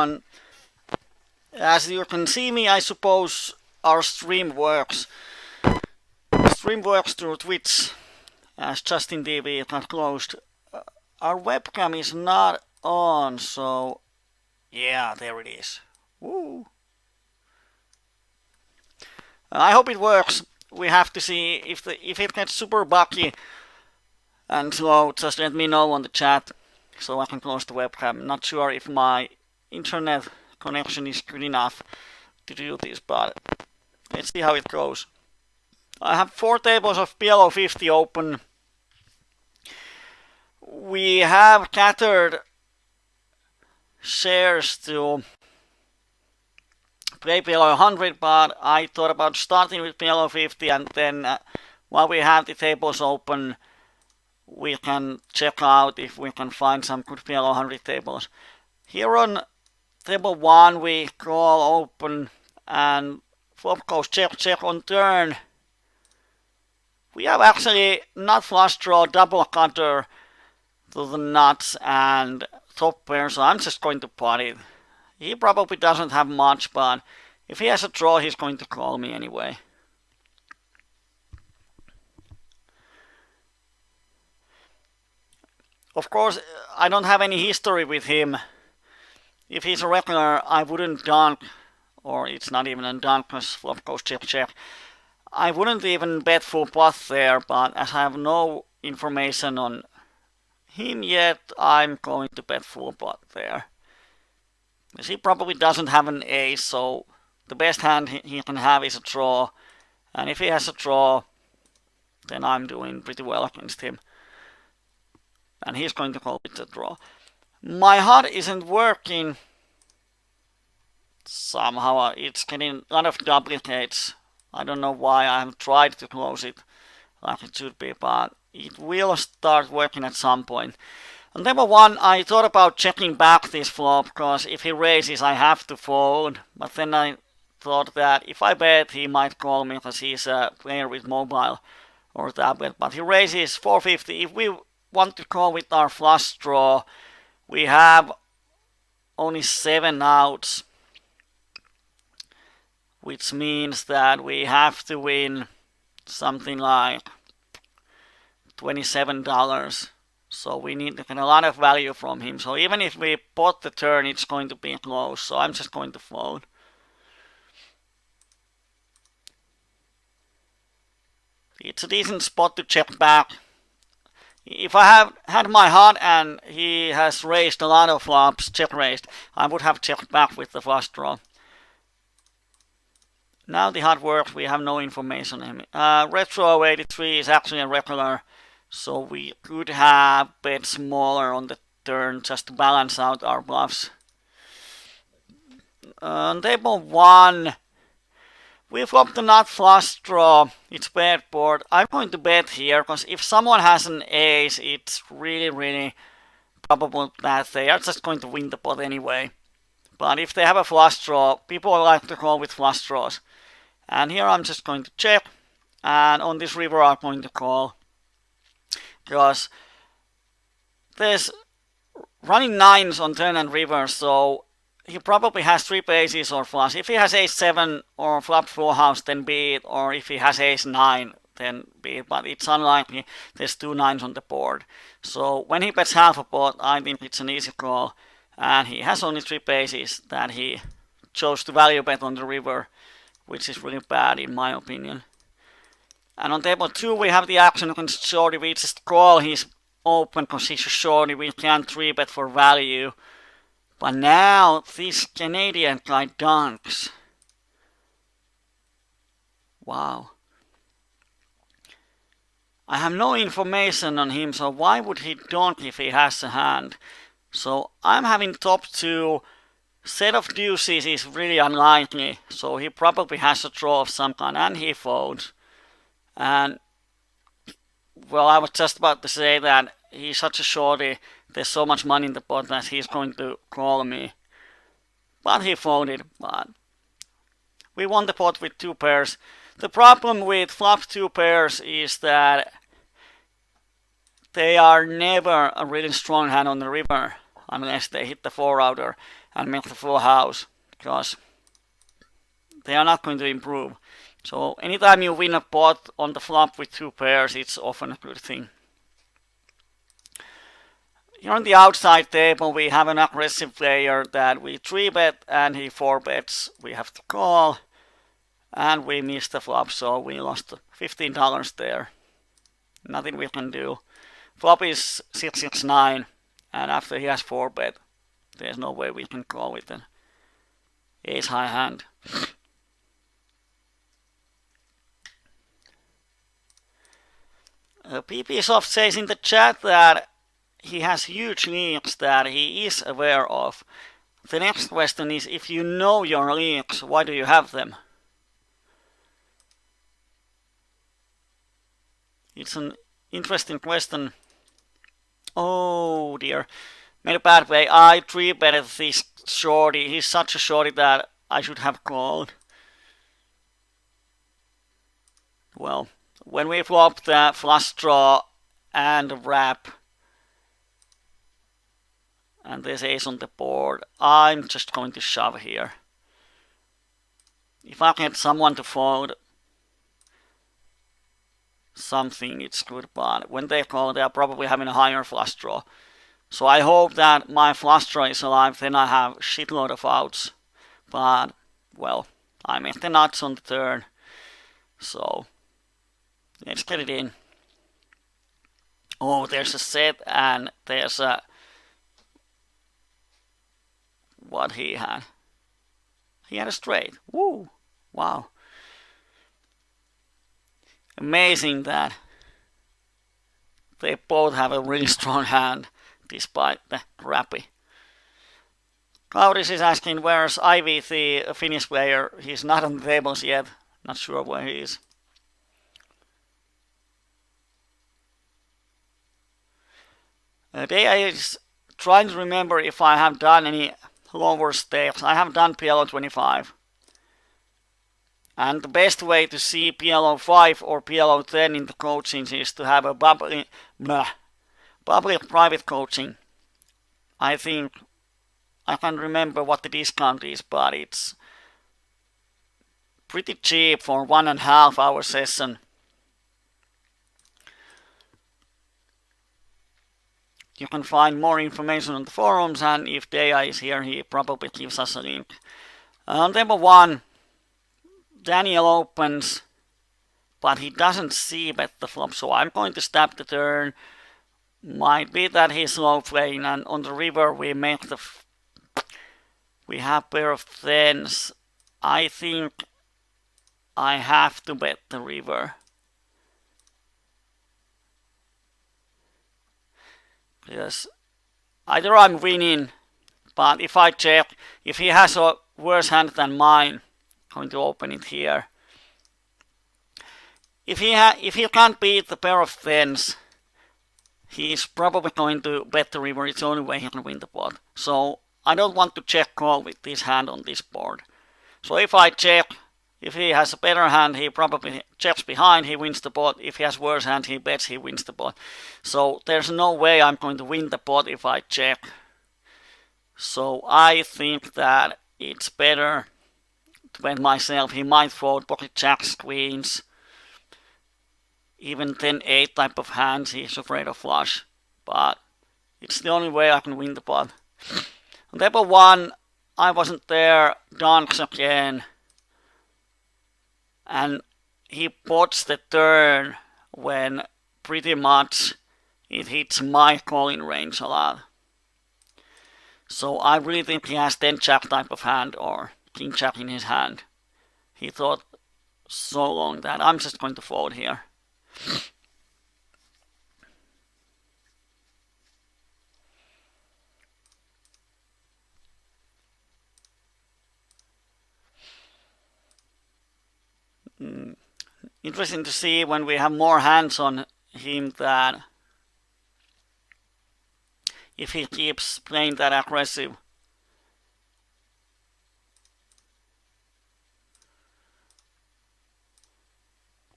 everyone. As you can see me, I suppose our stream works. Stream works through Twitch, as Justin TV got closed. Our webcam is not on, so yeah, there it is. Woo! I hope it works. We have to see if it gets super buggy and slow. Just let me know on the chat so I can close the webcam. Not sure if my internet connection is good enough to do this, but let's see how it goes. I have 4 tables of PLO50 open. We have gathered shares to play PLO100, but I thought about starting with PLO50, and then while we have the tables open, we can check out if we can find some good PLO100 tables. Here on table 1 we call open and flop goes check on turn. We have actually nut flush draw, double cutter to the nuts and top pair, so I'm just going to pot it. He probably doesn't have much, but if he has a draw, he's going to call me anyway. Of course, I don't have any history with him. If he's a regular, I wouldn't dunk, or it's not even a dunk because flop goes check. I wouldn't even bet full pot there, but as I have no information on him yet, I'm going to bet full pot there. Because he probably doesn't have an ace, so the best hand he can have is a draw. And if he has a draw, then I'm doing pretty well against him. And he's going to call with the draw. My HUD isn't working. Somehow it's getting a lot of duplicates. I don't know why. I have tried to close it like it should be, but it will start working at some point. On table 1, I thought about checking back this flop, because if he raises, I have to fold. But then I thought that if I bet, he might call me, because he's a player with mobile or tablet. But he raises 450. If we want to call with our flush draw, we have only 7 outs, which means that we have to win something like $27. So we need to get a lot of value from him. So even if we pot the turn, it's going to be close. So I'm just going to fold. It's a decent spot to check back. If I have had my HUD and he has raised a lot of flops, check raised, I would have checked back with the flush draw. Now the HUD works, we have no information on him. Retro 83 is actually a regular, so we could have bet smaller on the turn just to balance out our bluffs. On table 1, we flop the nut flush draw. It's bad board. I'm going to bet here, because if someone has an ace, it's really probable that they are just going to win the pot anyway. But if they have a flush draw, people like to call with flush draws. And here I'm just going to check, and on this river I'm going to call, because there's running 9s on turn and river, so he probably has 3 aces or flush. If he has ace 7 or flop full house, then be it, or if he has ace 9, then be it, but it's unlikely. There's 2 9s on the board. So when he bets half a pot, I think it's an easy call, and he has only 3 aces that he chose to value bet on the river, which is really bad in my opinion. And on table 2 we have the action against shorty. We just call his open because he's a shorty. We can't 3-bet for value. But now this Canadian guy dunks. Wow. I have no information on him, so why would he dunk if he has a hand? So I'm having top 2. Set of deuces is really unlikely, so he probably has a draw of some kind, and he folds. And, well, I was just about to say that he's such a shorty, there's so much money in the pot that he's going to call me. But he folded, but we won the pot with 2 pairs. The problem with flop 2 pairs is that they are never a really strong hand on the river unless they hit the 4-outer. and make the full house, because they are not going to improve. So anytime you win a pot on the flop with 2 pairs, it's often a good thing. Here on the outside table, we have an aggressive player that we 3-bet and he 4-bets. We have to call and we missed the flop, so we lost $15 there. Nothing we can do. Flop is 669, and after he has 4-bet, there's no way we can call with an ace high hand. PPSoft says in the chat that he has huge leaks that he is aware of. The next question is, if you know your leaks, why do you have them? It's an interesting question. Oh dear. Made a bad play. I 3-betted this shorty. He's such a shorty that I should have called. Well, when we flop the flush draw and the wrap, and there's ace on the board, I'm just going to shove here. If I get someone to fold something, it's good, but when they call, they are probably having a higher flush draw. So I hope that my flush draw is alive, then I have a shitload of outs. But, well, I make the nuts on the turn. So, let's get it in. Oh, there's a set and there's a... What he had? He had a straight. Woo! Wow. Amazing that they both have a really strong hand despite the crappy. Claudius is asking where's IVC, a Finnish player. He's not on the tables yet. Not sure where he is. Today I is trying to remember if I have done any lower stakes. I have done PLO25. And the best way to see PLO5 or PLO10 in the coachings is to have a public private coaching. I think I can't remember what the discount is, but it's pretty cheap for 1.5 hour session. You can find more information on the forums, and if Deja is here, he probably gives us a link. Table 1, Daniel opens, but he doesn't see bet the flop, so I'm going to stab the turn. Might be that he's low playing, and on the river we make the... we have pair of tens. I think I have to bet the river. Yes, either I'm winning, but if I check, if he has a worse hand than mine, I'm going to open it here. If he can't beat the pair of tens, he's probably going to bet the river. It's the only way he can win the pot. So I don't want to check call with this hand on this board. So if I check, if he has a better hand, he probably checks behind, he wins the pot. If he has worse hand, he bets, he wins the pot. So there's no way I'm going to win the pot if I check. So I think that it's better to bet myself. He might fold pocket jacks, queens, even 10-8 type of hands. He's afraid of flush, but it's the only way I can win the pot. On table 1, I wasn't there. Donks again. And he pots the turn when pretty much it hits my calling range a lot. So I really think he has 10-jack type of hand or king-jack in his hand. He thought so long that I'm just going to fold here. Interesting to see when we have more hands on him that if he keeps playing that aggressive.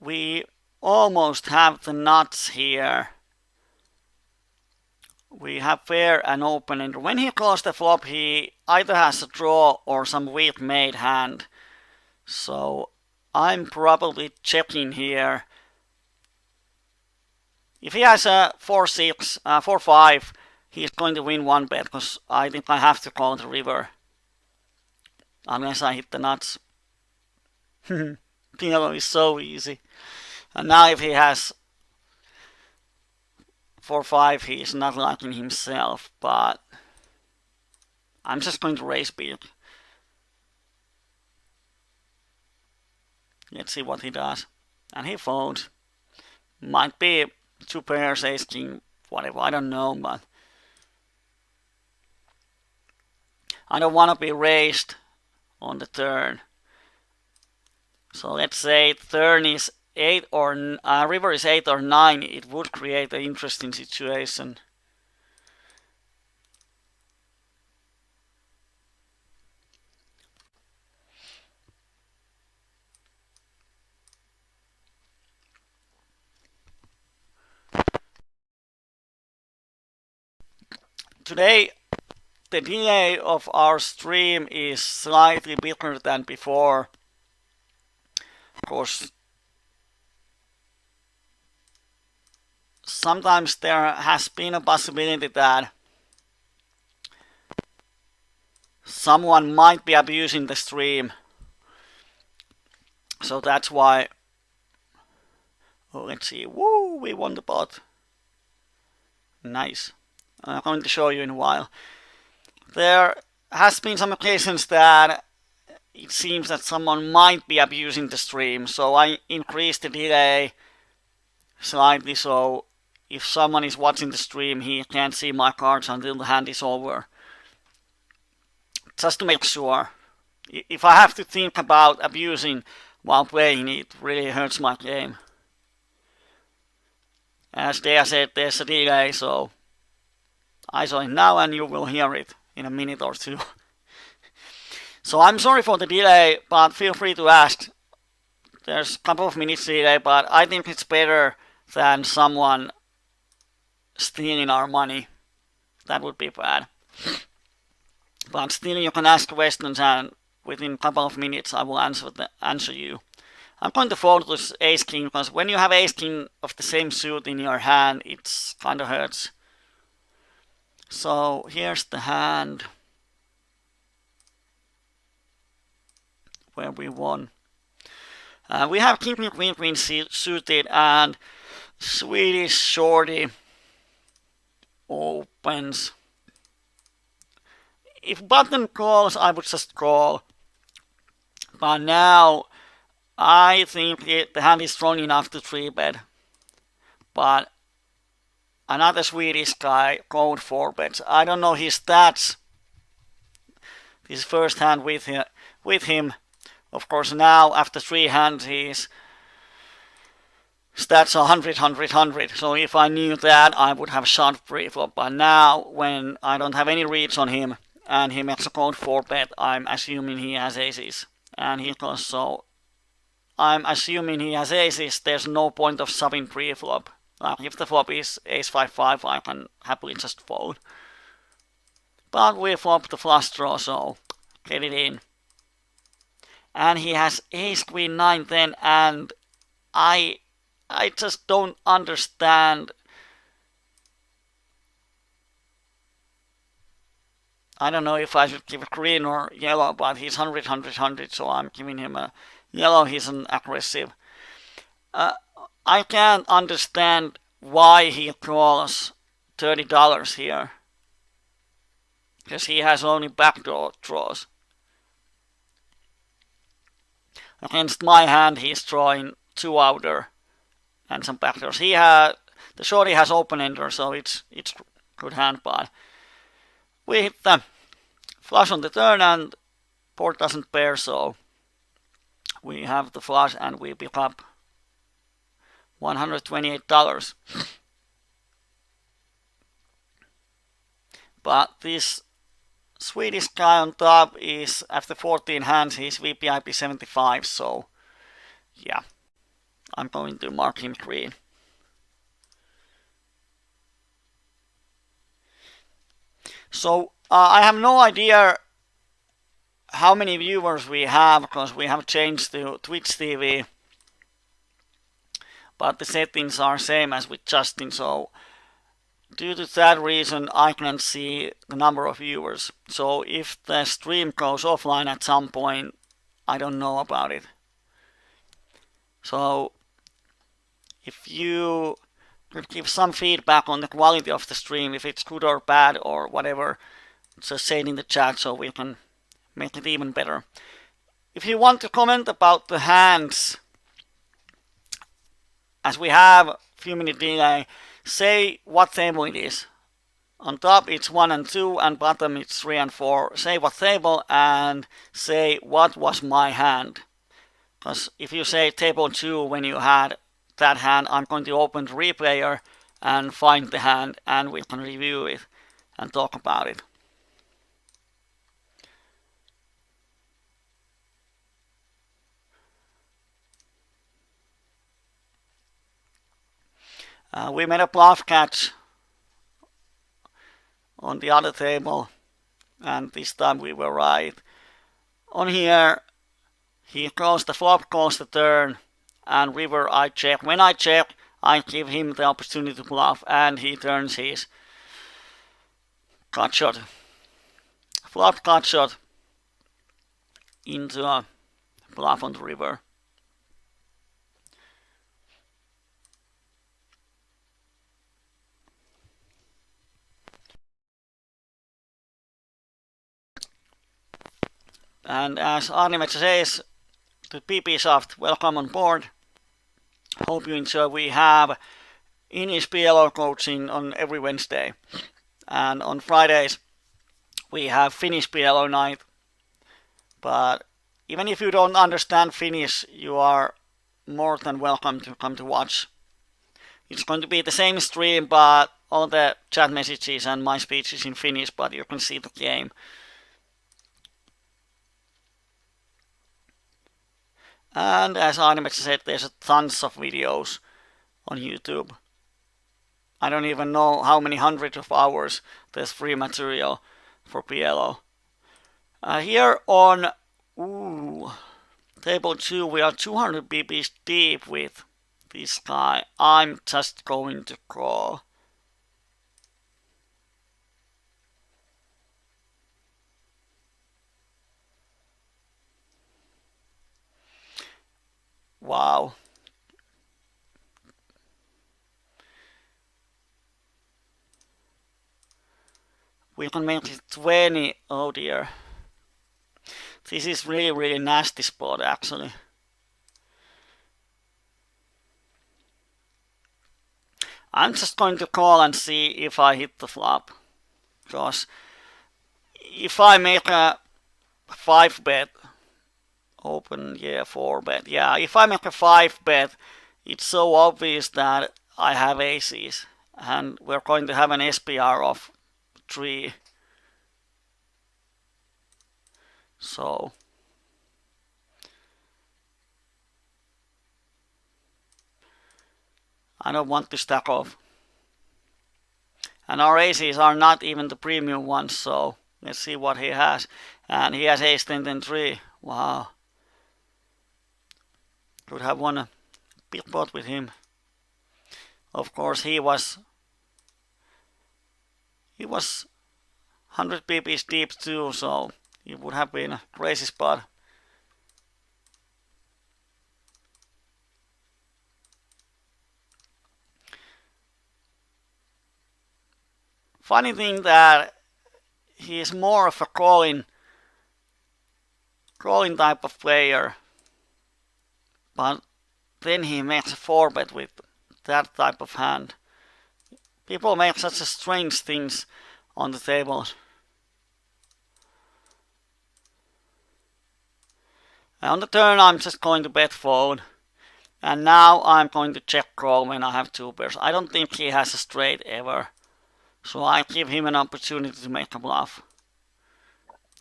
We almost have the nuts here We have fair and open ender. When he calls the flop, he either has a draw or some weak made hand. So I'm probably checking here. If he has a 4-6, 4-5, he's going to win one bet because I think I have to call the river. Unless I hit the nuts. PLO is so easy. And now if he has 4-5, he's not liking himself, but I'm just going to raise big. Let's see what he does. And he folds. Might be two pairs, ace king, whatever, I don't know, but I don't want to be raised on the turn. So let's say turn is 8 or river is 8 or 9, it would create an interesting situation. Today the delay of our stream is slightly bigger than before. Of course, sometimes there has been a possibility that someone might be abusing the stream. So that's why. Oh, let's see. Woo, we won the pot. Nice. I'm going to show you in a while. There has been some occasions that it seems that someone might be abusing the stream, so I increased the delay slightly so if someone is watching the stream he can't see my cards until the hand is over. Just to make sure. If I have to think about abusing while playing, it really hurts my game. As Dea said, there's a delay, so I saw it now and you will hear it in a minute or two. So I'm sorry for the delay, but feel free to ask. There's a couple of minutes delay, but I think it's better than someone stealing our money. That would be bad. But still you can ask questions and within a couple of minutes I will answer you. I'm going to fold this ace king because when you have ace king of the same suit in your hand, it kind of hurts. So here's the hand where we won. We have king, queen, queen suited and Swedish shorty opens. If button calls, I would just call. But now I think the hand is strong enough to 3-bet. But another Swedish guy called 4-bets. I don't know his stats. This first hand with him. Of course, now after 3 hands, his stats are 100, 100, 100. So if I knew that, I would have shot pre-flop. But now, when I don't have any reads on him and he makes a cold 4-bet, I'm assuming he has aces. And he goes so. I'm assuming he has aces. There's no point of subbing pre-flop. If the flop is ace 5-5, I can happily just fold. But we flop the flush draw, so get it in. And he has ace queen 9-10, and I just don't understand. I don't know if I should give a green or yellow, but he's 100, 100, 100, so I'm giving him a yellow. He's an aggressive. I can't understand why he calls $30 here. Because he has only backdoor draws. Against my hand, he's drawing 2 outer and some backdoors. The shorty has open ender, so it's good hand, but we hit the flush on the turn and board doesn't pair, so we have the flush and we pick up $128. But this Swedish guy on top is, after 14 hands, he's VPIP 75, so yeah, I'm going to mark him green. So I have no idea how many viewers we have because we have changed to Twitch TV, but the settings are same as with Justin. So due to that reason, I can't see the number of viewers. So if the stream goes offline at some point, I don't know about it. So if you could give some feedback on the quality of the stream, if it's good or bad or whatever, just say it in the chat so we can make it even better. If you want to comment about the hands, as we have a few minute delay, say what table it is. On top it's 1 and 2 and bottom it's 3 and 4. Say what table and say what was my hand. Because if you say table 2 when you had that hand, I'm going to open the replayer and find the hand and we can review it and talk about it. We made a bluff catch on the other table and this time we were right. On here he calls the flop, calls the turn, and river I check. When I check, I give him the opportunity to bluff, and he turns his cut shot, flop cut shot, into a bluff on the river. And as Arnimet says to PPSoft, welcome on board. Hope you enjoy. We have English PLO coaching on every Wednesday. And on Fridays, we have Finnish PLO night. But even if you don't understand Finnish, you are more than welcome to come to watch. It's going to be the same stream, but all the chat messages and my speech is in Finnish, but you can see the game. And as Animex said, there's tons of videos on YouTube. I don't even know how many hundreds of hours there's free material for PLO. Here on table 2, we are 200 BPs deep with this guy. I'm just going to call. Wow. We can make it 20. Oh dear. This is really nasty spot actually. I'm just going to call and see if I hit the flop. Because if I make a 5 bet, open, yeah, 4 bet. Yeah, if I make a 5 bet, it's so obvious that I have aces. And we're going to have an SPR of 3. So I don't want to stack off. And our aces are not even the premium ones, so let's see what he has. And he has ace 10 10 3. Wow. Could have won a big pot with him. Of course he was 100 pp's deep too, so it would have been a crazy spot. Funny thing that he is more of a calling type of player, but then he makes a 4 bet with that type of hand. People make such strange things on the tables. And on the turn I'm just going to bet fold. And now I'm going to check call when I have 2 pairs. I don't think he has a straight ever. So I give him an opportunity to make a bluff.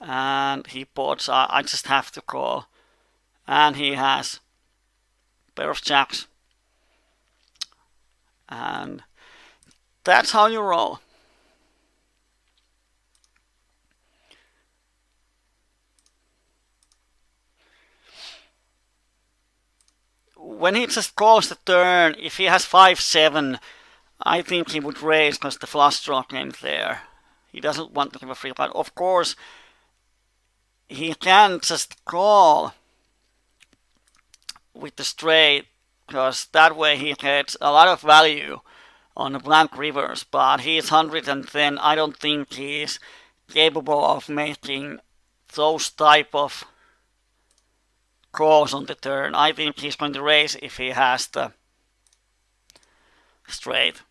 And he pots. I just have to call. And he has a pair of jacks. And that's how you roll. when he just calls the turn, if he has 5-7, I think he would raise because the flush draw came there. He doesn't want to have a free card. Of course, he can just call with the straight, because that way he gets a lot of value on the blank rivers, but he's 110. I don't think he's capable of making those type of calls on the turn. I think he's going to raise if he has the straight.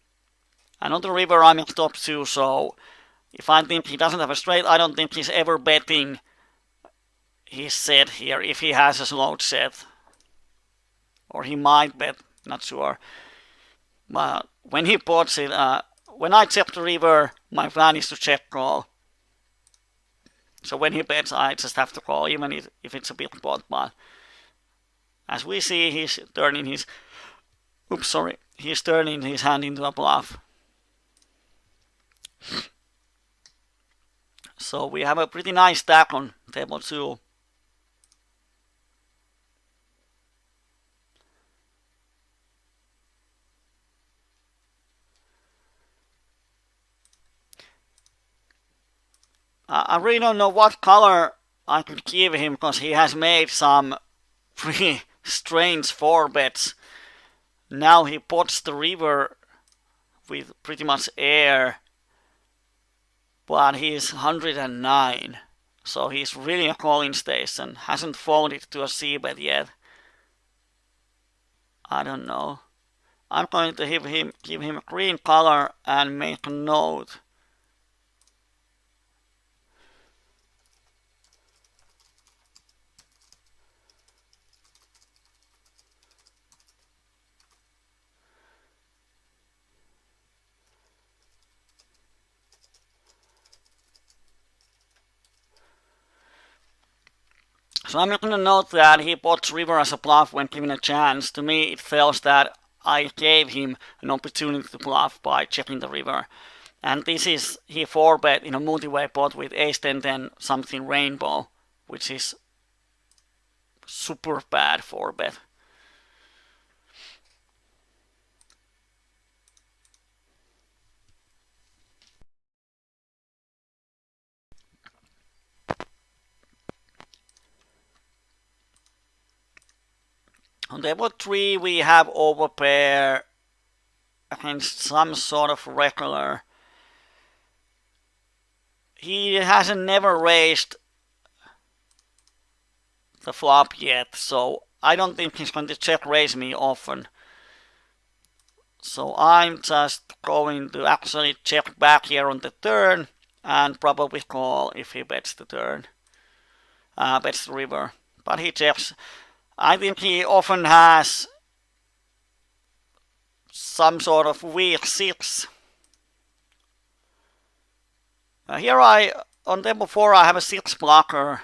And on the river I'm in top 2, so if I think he doesn't have a straight, I don't think he's ever betting his set here if he has a slowed set. Or he might bet, not sure. But when he pots it, when I check the river, my plan is to check call. So when he bets, I just have to call, even if it's a big pot. But as we see, he's turning his, he's turning his hand into a bluff. So we have a pretty nice stack on table 2. I really don't know what color I could give him, because he has made some pretty strange 4-bets. Now he pots the river with pretty much air, but he's 109. So he's really a calling station. Hasn't folded to a c-bet yet. I don't know. I'm going to give him a green color and make a note. So I'm making a note that he pots river as a bluff when given a chance. To me, it tells that I gave him an opportunity to bluff by checking the river. And this is, he 4-bet in a multi-way pot with ace 10-10 something rainbow, which is super bad 4-bet. On table 3 we have overpair against some sort of regular. He hasn't never raised the flop yet, so I don't think he's going to check raise me often. So I'm just going to actually check back here on the turn and probably call if he bets the turn. Bets the river. But he checks. I think he often has some sort of weak 6. Here on table 4 I have a 6 blocker.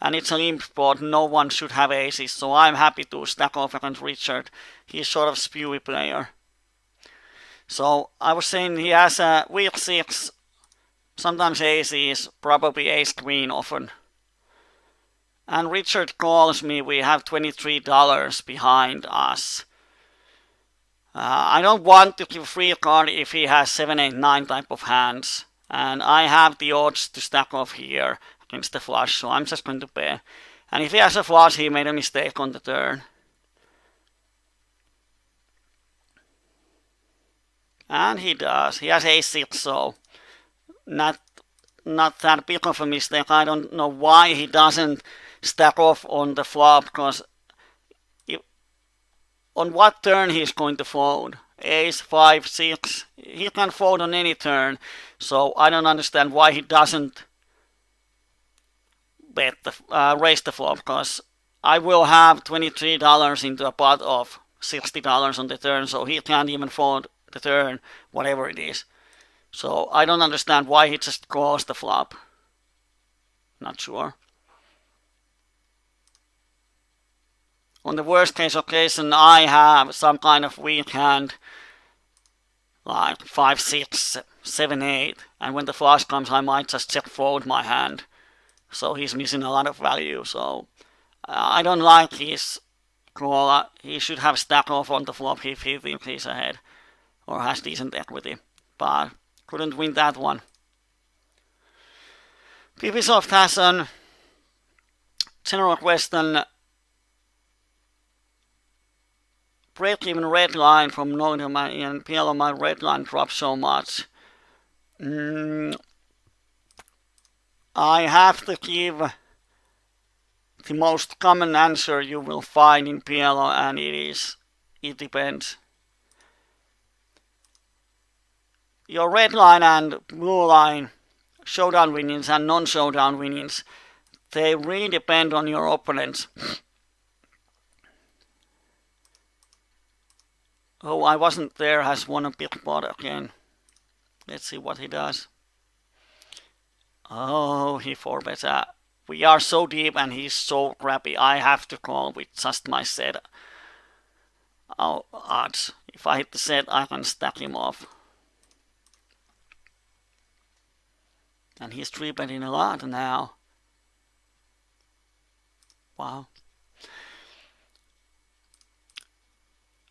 And it's a limp spot, no one should have aces, so I'm happy to stack off against Richard. He's sort of spewy player. So I was saying he has a weak 6, sometimes aces, probably ace queen often. And Richard calls me, we have $23 behind us. I don't want to give free card if he has 7, 8, 9 type of hands. And I have the odds to stack off here against the flush, so I'm just going to bet. And if he has a flush, he made a mistake on the turn. And he does. He has ace-6, so not that big of a mistake. I don't know why he doesn't stack off on the flop, because on what turn he's going to fold? Ace, 5, 6. He can fold on any turn, so I don't understand why he doesn't bet raise the flop, because I will have $23 into a pot of $60 on the turn, so he can't even fold the turn, whatever it is. So I don't understand why he just calls the flop. Not sure. On the worst case occasion, I have some kind of weak hand, like 5, 6, 7, 8, and when the flush comes, I might just check fold my hand. So he's missing a lot of value. So I don't like his call. He should have stack off on the flop if he thinks he's ahead or has decent equity, but couldn't win that one. Ubisoft has an general question. Break-even red line from Nodem and PLO, my red line dropped so much. I have to give the most common answer you will find in PLO, and it depends. Your red line and blue line, showdown winnings and non-showdown winnings, they really depend on your opponents. Oh, I wasn't there, has won a big pot again. Let's see what he does. Oh, he 4-bets. We are so deep and he's so crappy. I have to call with just my set. Oh, odds. If I hit the set, I can stack him off. And he's 3-betting a lot now. Wow.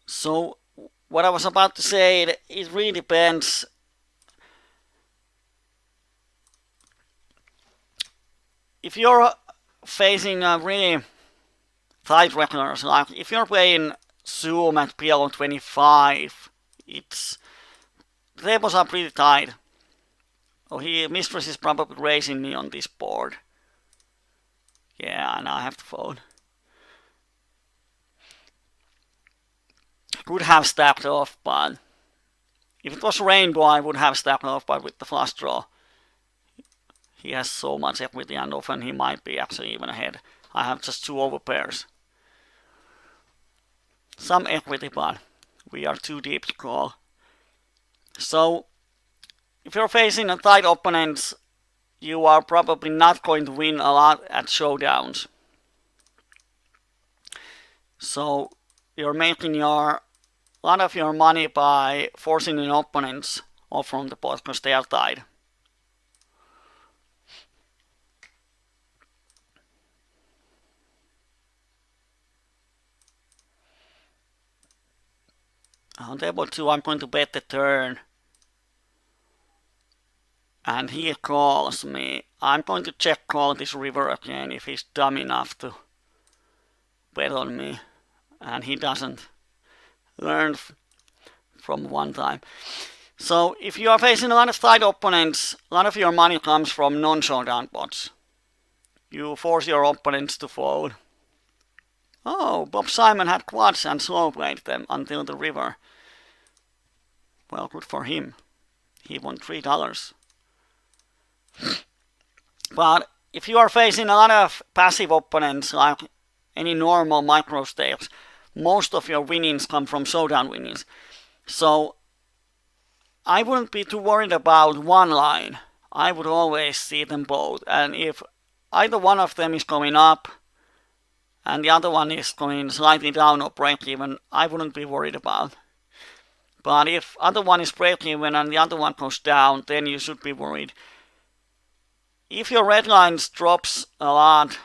So, what I was about to say, it really depends. If you're facing a really tight regulars, like if you're playing Zoom at PLO25, the tables are pretty tight. Oh, Mistress is probably raising me on this board. Yeah, and I have to fold. Could have stacked off, but if it was Rainbow, I would have stacked off, but with the flush draw, he has so much equity, and often he might be actually even ahead. I have just 2 overpairs. Some equity, but we are too deep to call. So, if you're facing a tight opponent, you are probably not going to win a lot at showdowns. So, you're making a lot of your money by forcing your opponents off from the pot because they are tied. On table 2, I'm going to bet the turn. And he calls me. I'm going to check call this river again if he's dumb enough to bet on me. And he doesn't. Learn from one time. So if you are facing a lot of tight opponents, a lot of your money comes from non-showdown pots. You force your opponents to fold. Oh, Bob Simon had quads and slow played them until the river. Well, good for him. He won $3. But if you are facing a lot of passive opponents, like any normal micro stakes, most of your winnings come from showdown winnings. So I wouldn't be too worried about one line. I would always see them both. And if either one of them is going up and the other one is going slightly down or break even, I wouldn't be worried about. But if other one is break even and the other one goes down, then you should be worried. If your red lines drops a lot,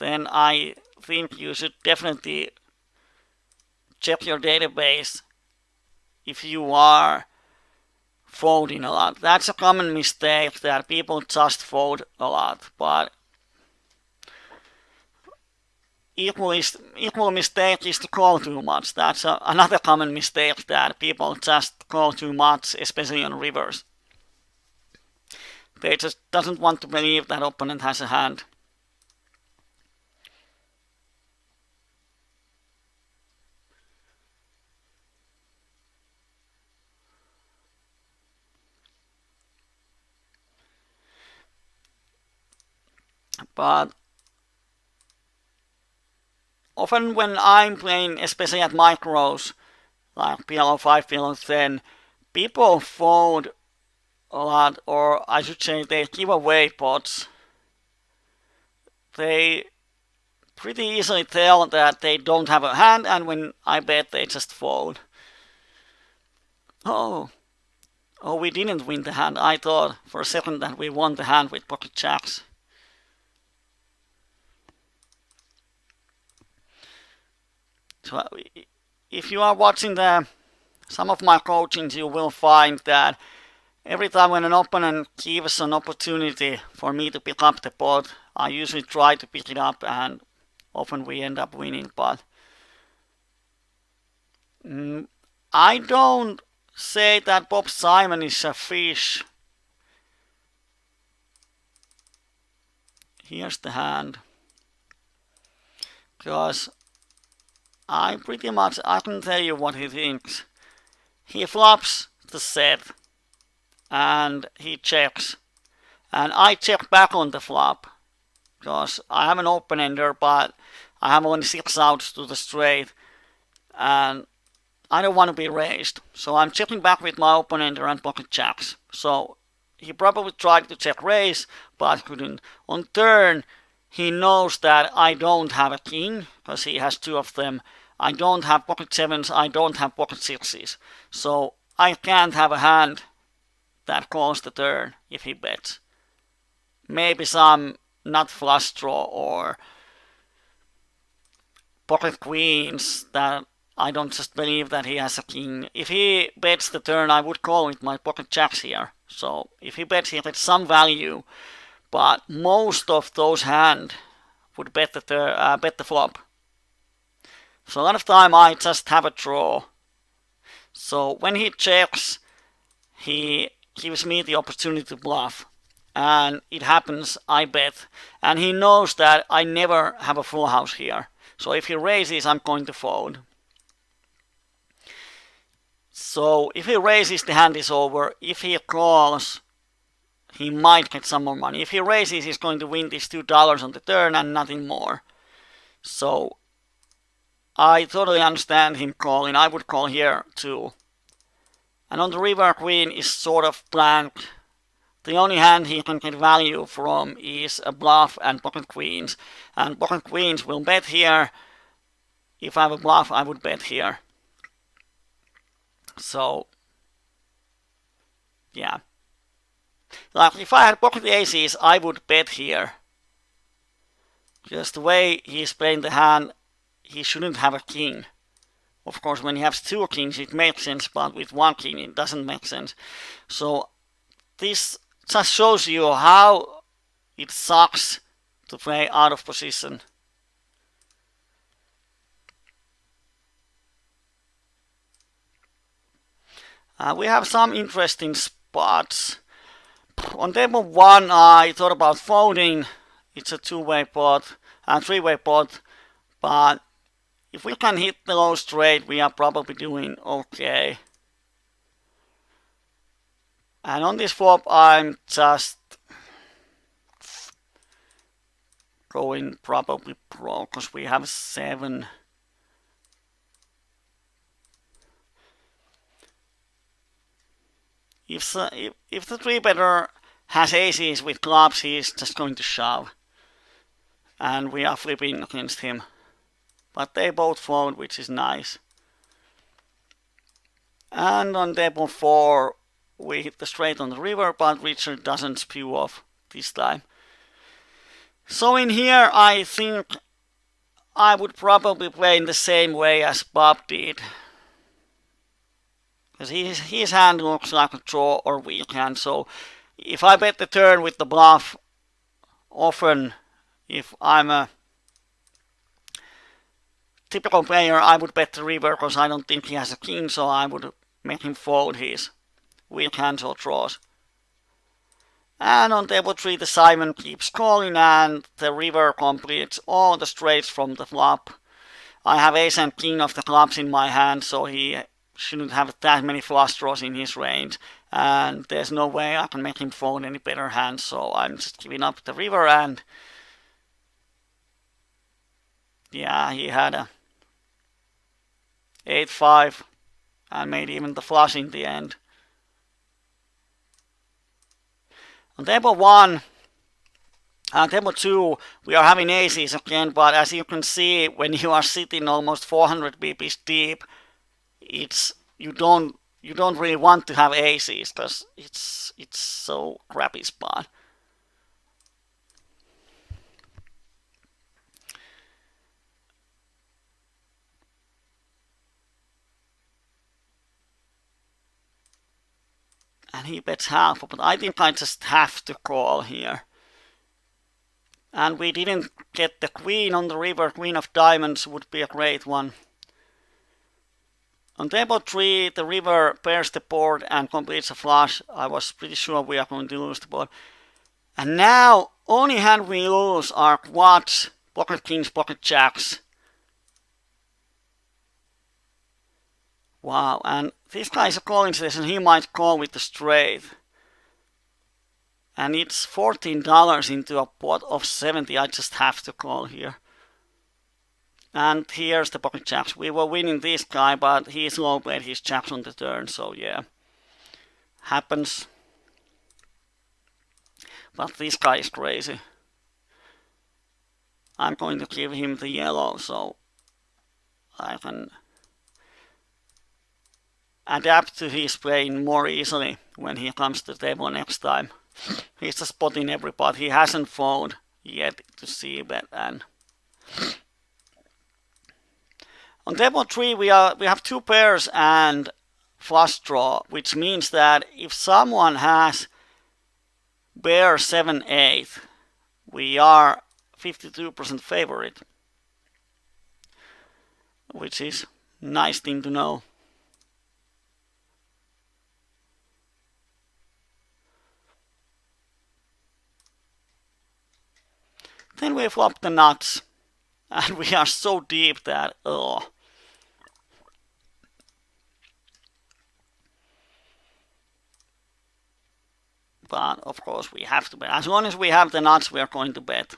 then I think you should definitely check your database if you are folding a lot. That's a common mistake that people just fold a lot, but equal mistake is to call too much. That's another common mistake that people just call too much, especially on rivers. They just doesn't want to believe that opponent has a hand. But often when I'm playing, especially at micros, like PLO5, PLO10, people fold a lot, or I should say they give away pots. They pretty easily tell that they don't have a hand, and when I bet they just fold. Oh, we didn't win the hand. I thought for a second that we won the hand with pocket jacks. So if you are watching some of my coachings, you will find that every time when an opponent gives an opportunity for me to pick up the pot, I usually try to pick it up, and often we end up winning. But I don't say that Bob Simon is a fish. Here's the hand. Because I can tell you what he thinks. He flops the set and he checks. And I check back on the flop. Because I have an open ender, but I have only 6 outs to the straight. And I don't want to be raised. So I'm checking back with my open ender and pocket jacks. So he probably tried to check raise, but couldn't. On turn, he knows that I don't have a king, because he has 2 of them. I don't have pocket 7s, I don't have pocket 6s. So I can't have a hand that calls the turn if he bets. Maybe some nut flush draw or pocket queens that I don't just believe that he has a king. If he bets the turn, I would call with my pocket jacks here. So if he bets, he gets some value, but most of those hands would bet the flop. So a lot of time I just have a draw. So when he checks, he gives me the opportunity to bluff. And it happens, I bet. And he knows that I never have a full house here. So if he raises, I'm going to fold. So if he raises, the hand is over. If he calls, he might get some more money. If he raises, he's going to win these $2 on the turn and nothing more. So I totally understand him calling. I would call here too. And on the river, queen is sort of blank. The only hand he can get value from is a bluff and pocket queens. And pocket queens will bet here. If I have a bluff, I would bet here. So, yeah. Like, if I had pocket aces, I would bet here. Just the way he's playing the hand, he shouldn't have a king. Of course, when he has 2 kings, it makes sense, but with 1 king, it doesn't make sense. So, this just shows you how it sucks to play out of position. We have some interesting spots. On table 1, I thought about folding. It's a 2-way pot and 3-way pot, but if we can hit the low straight, we are probably doing okay. And on this flop, I'm just going probably pro, because we have 7. If the 3-better has aces with clubs, he's just going to shove. And we are flipping against him. But they both fold, which is nice. And on table 4, we hit the straight on the river, but Richard doesn't spew off this time. So in here, I think I would probably play in the same way as Bob did. Because his hand looks like a draw or weak hand. So if I bet the turn with the bluff, often if I'm a typical player, I would bet the river because I don't think he has a king, so I would make him fold his weak hands or draws. And on table 3, the Simon keeps calling and the river completes all the straights from the flop. I have ace and king of the clubs in my hand, so he shouldn't have that many flush draws in his range. And there's no way I can make him fold any better hands, so I'm just giving up the river. And yeah, he had a 8-5 and made even the flush in the end. On table 1 and table 2, we are having aces again, but as you can see, when you are sitting almost 400 bps deep, you don't really want to have aces because it's so crappy spot. And he bets half, but I think I just have to call here. And we didn't get the queen on the river. Queen of diamonds would be a great one. On table 3, the river pairs the board and completes a flush. I was pretty sure we are going to lose the board. And now, only hand we lose are quads, pocket kings, pocket jacks. Wow, and this guy is a calling station. He might call with the straight. And it's $14 into a pot of 70. I just have to call here. And here's the pocket jacks. We were winning this guy, but he's low played his jacks on the turn, so yeah. Happens. But this guy is crazy. I'm going to give him the yellow, so I can adapt to his playing more easily when he comes to the table next time. He's just spotting every pot. He hasn't fold yet to see that. And on table 3 we have 2 pairs and flush draw, which means that if someone has bear 7-8, we are 52% favorite, which is nice thing to know. Then we flop the nuts, and we are so deep that, oh. But of course we have to bet. As long as we have the nuts, we are going to bet.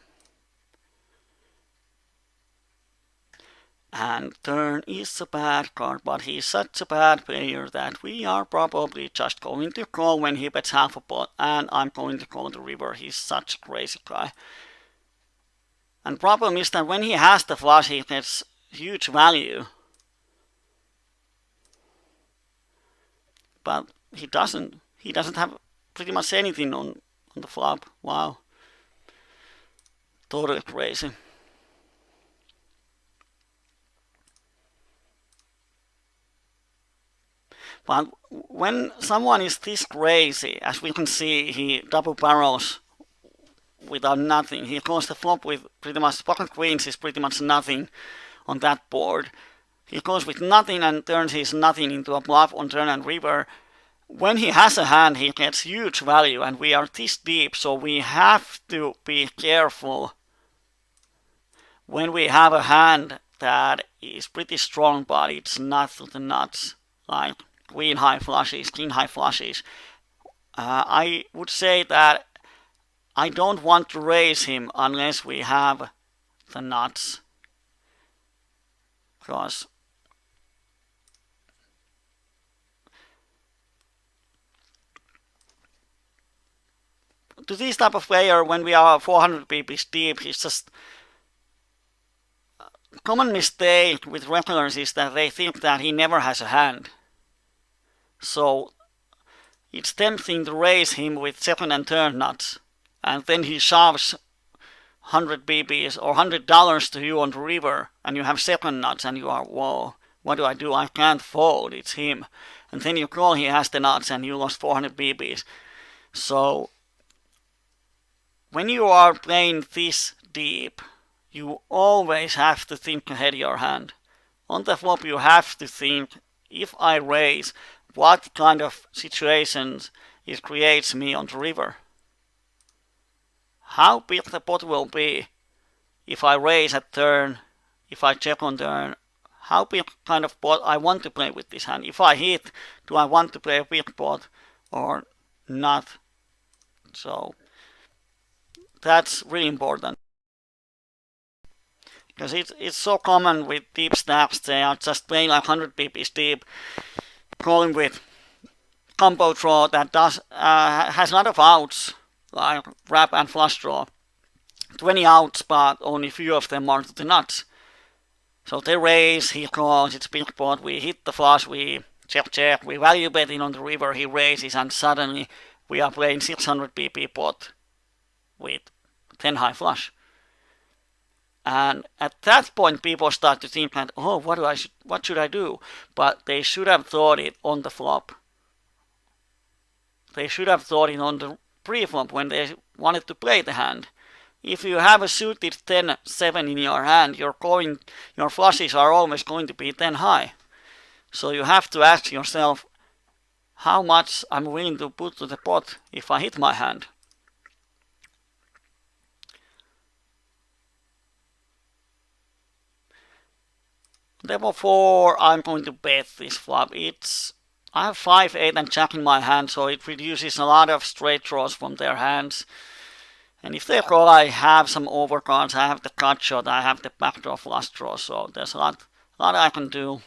And turn is a bad card, but he's such a bad player that we are probably just going to call when he bets half a pot, and I'm going to call the river. He's such a crazy guy. And problem is that when he has the flush, he gets huge value. But he doesn't. He doesn't have pretty much anything on the flop. Wow. Totally crazy. But when someone is this crazy, as we can see, he double barrels without nothing. He calls the flop with pretty much pocket queens is pretty much nothing on that board. He goes with nothing and turns his nothing into a bluff on turn and river. When he has a hand, he gets huge value, and we are this deep, so we have to be careful when we have a hand that is pretty strong, but it's not to the nuts, like queen high flushes, king high flushes. I would say that I don't want to raise him unless we have the nuts, because to this type of player, when we are 400 pp's deep, it's just common mistake with regulars is that they think that he never has a hand. So it's tempting to raise him with second and third nuts, and then he shoves 100 pp's or $100 to you on the river, and you have second nuts, and you are, whoa, what do? I can't fold, it's him. And then you call, he has the nuts, and you lost 400 pp's. So when you are playing this deep, you always have to think ahead of your hand. On the flop, you have to think, if I raise, what kind of situations it creates me on the river? How big the pot will be if I raise at turn, if I check on turn? How big kind of pot I want to play with this hand? If I hit, do I want to play a big pot or not? So that's really important, because it's so common with deep stacks. They are just playing like 100 pp's deep, calling with combo draw that has a lot of outs, like wrap and flush draw. 20 outs, but only few of them are to the nuts. So they raise, he calls, it's big pot, we hit the flush, we check, we value betting on the river, he raises, and suddenly we are playing 600 pp pot with 10 high flush. And at that point, people start to think that, oh, what should I do? But they should have thought it on the flop. they should have thought it on the pre-flop when they wanted to play the hand. If you have a suited 10-7 in your hand, your flushes are always going to be 10 high. So you have to ask yourself how much I'm willing to put to the pot if I hit my hand. Level 4, I'm going to bet this flop. I have 5, 8 and Jack in my hand, so it reduces a lot of straight draws from their hands. And if they call, I have some overcards, I have the cut shot, I have the backdoor flush draw, so there's a lot I can do.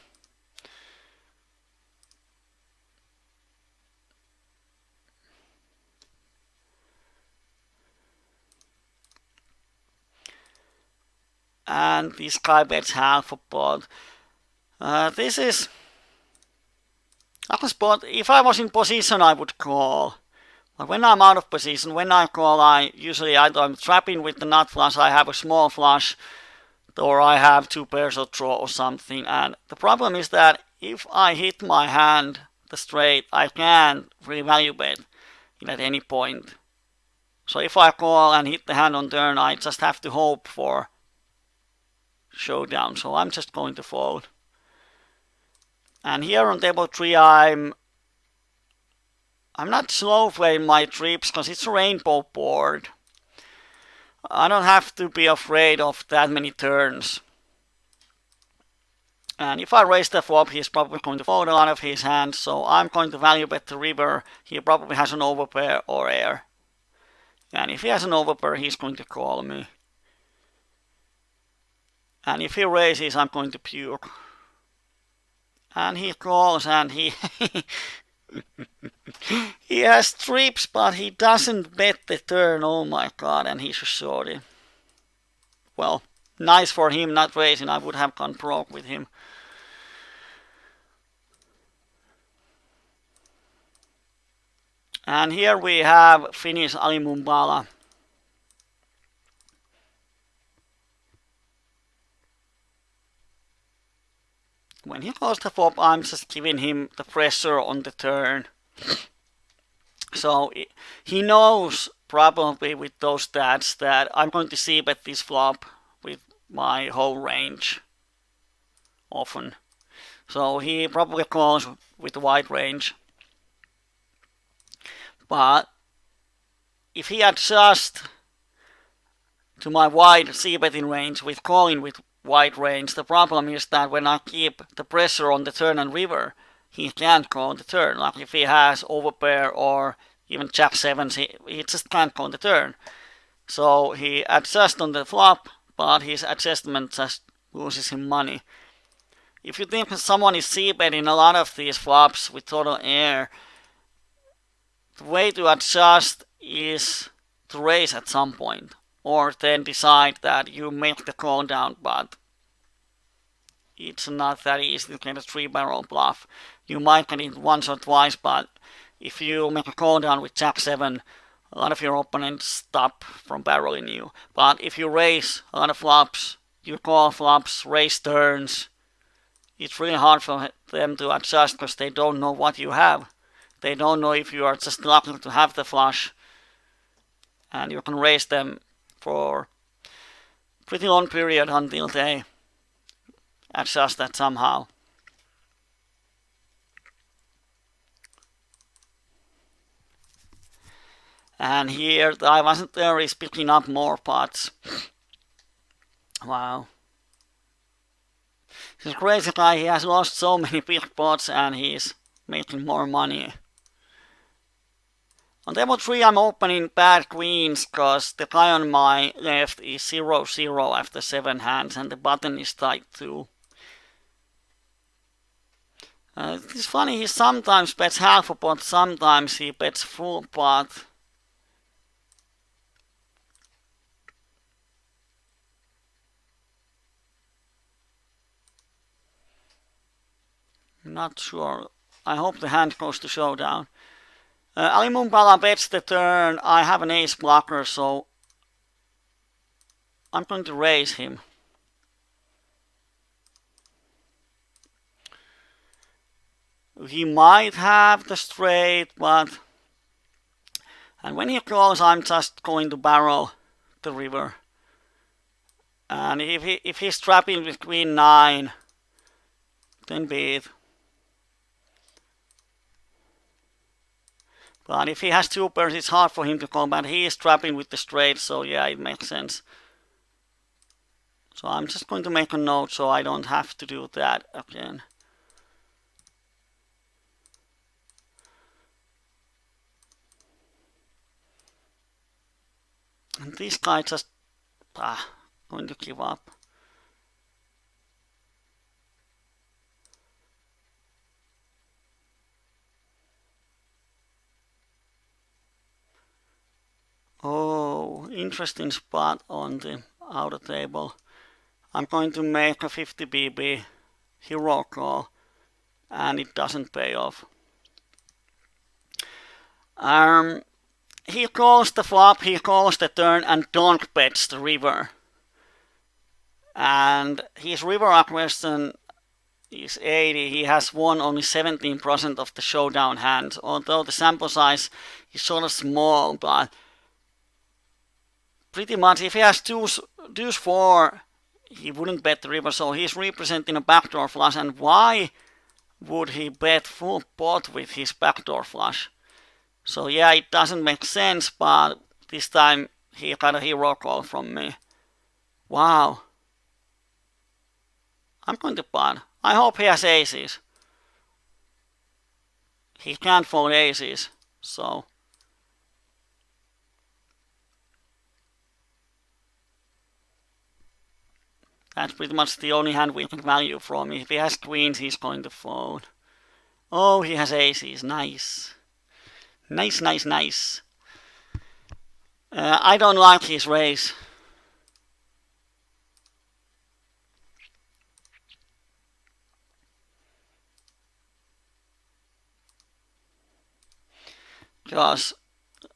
And this guy bets half a pot. This is a spot. If I was in position, I would call. But when I'm out of position, when I call, I'm trapping with the nut flush. I have a small flush, or I have 2 pairs of draw or something. And the problem is that if I hit my hand the straight, I can't revalue bet it at any point. So if I call and hit the hand on turn, I just have to hope for showdown. So I'm just going to fold. And here on table 3, I'm not slow playing my trips because it's a rainbow board. I don't have to be afraid of that many turns. And if I raise the flop, he's probably going to fold a lot of his hands, so I'm going to value bet the river. He probably has an overpair or air. And if he has an overpair, he's going to call me. And if he raises, I'm going to puke. And he calls and he he has trips, but he doesn't bet the turn. Oh my god, and he's shorty. Well, nice for him not raising. I would have gone broke with him. And here we have Finnish Ali Mumbala. When he calls the flop, I'm just giving him the pressure on the turn. So he knows probably with those stats that I'm going to see bet this flop with my whole range often. So he probably calls with the wide range. But if he adjusts to my wide c-betting range with calling with wide range, the problem is that when I keep the pressure on the turn and river, he can't call the turn. Like if he has overpair or even jack sevens, he just can't call the turn. So he adjusts on the flop, but his adjustment just loses him money. If you think someone is c-betting a lot of these flops with total air, the way to adjust is to raise at some point, or then decide that you make the call down, but it's not that easy to get a 3-barrel bluff. You might get it once or twice, but if you make a call down with jack 7, a lot of your opponents stop from barreling you. But if you raise a lot of flops, you call flops, raise turns, it's really hard for them to adjust because they don't know what you have. They don't know if you are just lucky to have the flush, and you can raise them for a pretty long period until they adjust that somehow. And here I wasn't there, he's picking up more pots. Wow. This crazy guy, he has lost so many big pots and he's making more money. On table 3 I'm opening bad queens because the guy on my left is 0-0 after 7 hands and the button is tight too. It's funny, he sometimes bets half a pot, sometimes he bets full pot. Not sure. I hope the hand goes to showdown. Ali Mumbala bets the turn. I have an ace blocker, so I'm going to raise him. He might have the straight, but And when he calls, I'm just going to barrel the river. And if he's trapping with queen 9, then beat. But if he has 2 pairs, it's hard for him to combat. He is trapping with the straight, so yeah, it makes sense. So I'm just going to make a note so I don't have to do that again. And this guy just going to give up. Oh, interesting spot on the outer table. I'm going to make a 50 BB hero call, and it doesn't pay off. He calls the flop, he calls the turn, and donk bets the river. And his river aggression is 80. He has won only 17% of the showdown hands, although the sample size is sort of small, but pretty much if he has deuce 4, he wouldn't bet the river, so he's representing a backdoor flush. And why would he bet full pot with his backdoor flush? So yeah, it doesn't make sense, but this time he got a hero call from me. Wow. I'm going to pot. I hope he has aces. He can't fold aces, so that's pretty much the only hand we can value from. If he has queens, he's going to fold. Oh, he has aces. Nice. Nice, nice, nice. I don't like his raise. Because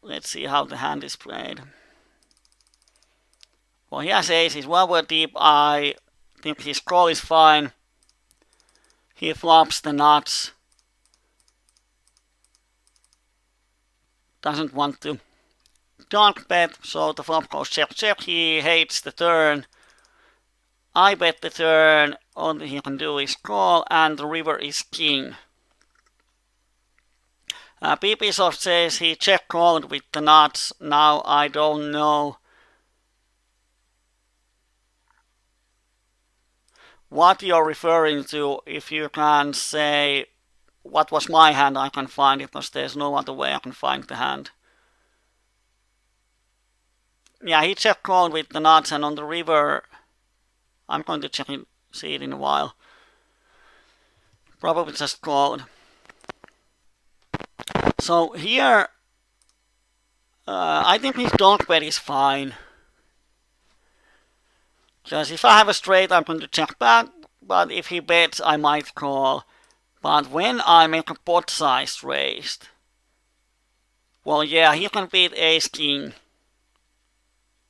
let's see how the hand is played. Well, he has aces. Well, we're deep. I think his call is fine. He flops the nuts. Doesn't want to donk bet, so the flop goes check check. He hates the turn. I bet the turn. All he can do is call, and the river is king. BBsoft says he check called with the nuts. Now I don't know what you're referring to. If you can say what was my hand, I can find it, because there's no other way I can find the hand. Yeah, he check called with the nuts, and on the river, I'm going to check it, see it in a while. Probably just called. So here, I think his donk bet is fine. Because if I have a straight, I'm going to check back. But if he bets, I might call. But when I make a pot size raised, well, yeah, he can beat ace king.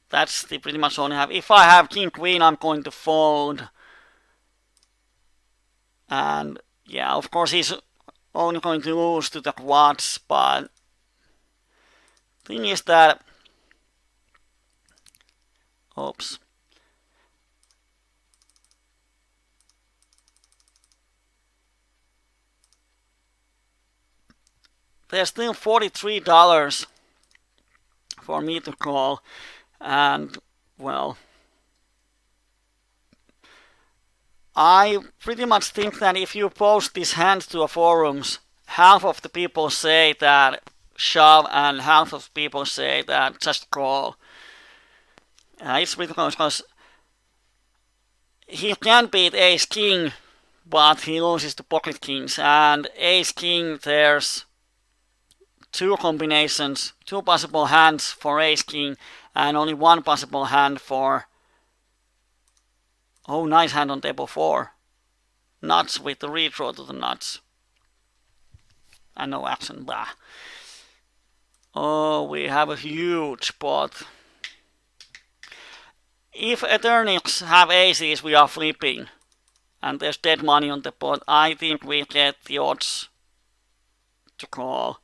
That's the pretty much only have. If I have king queen, I'm going to fold. And yeah, of course he's only going to lose to the quads, but thing is that, oops. There's still $43 for me to call, and well, I pretty much think that if you post this hand to a forums, half of the people say that shove and half of people say that just call. It's pretty close because he can beat ace king, but he loses to pocket kings, and ace king there's two combinations, two possible hands for ace king, and only one possible hand for. Oh, nice hand on table 4. Nuts with the redraw to the nuts. And no action, blah. Oh, we have a huge pot. If attorneys have aces, we are flipping. And there's dead money on the pot. I think we get the odds to call.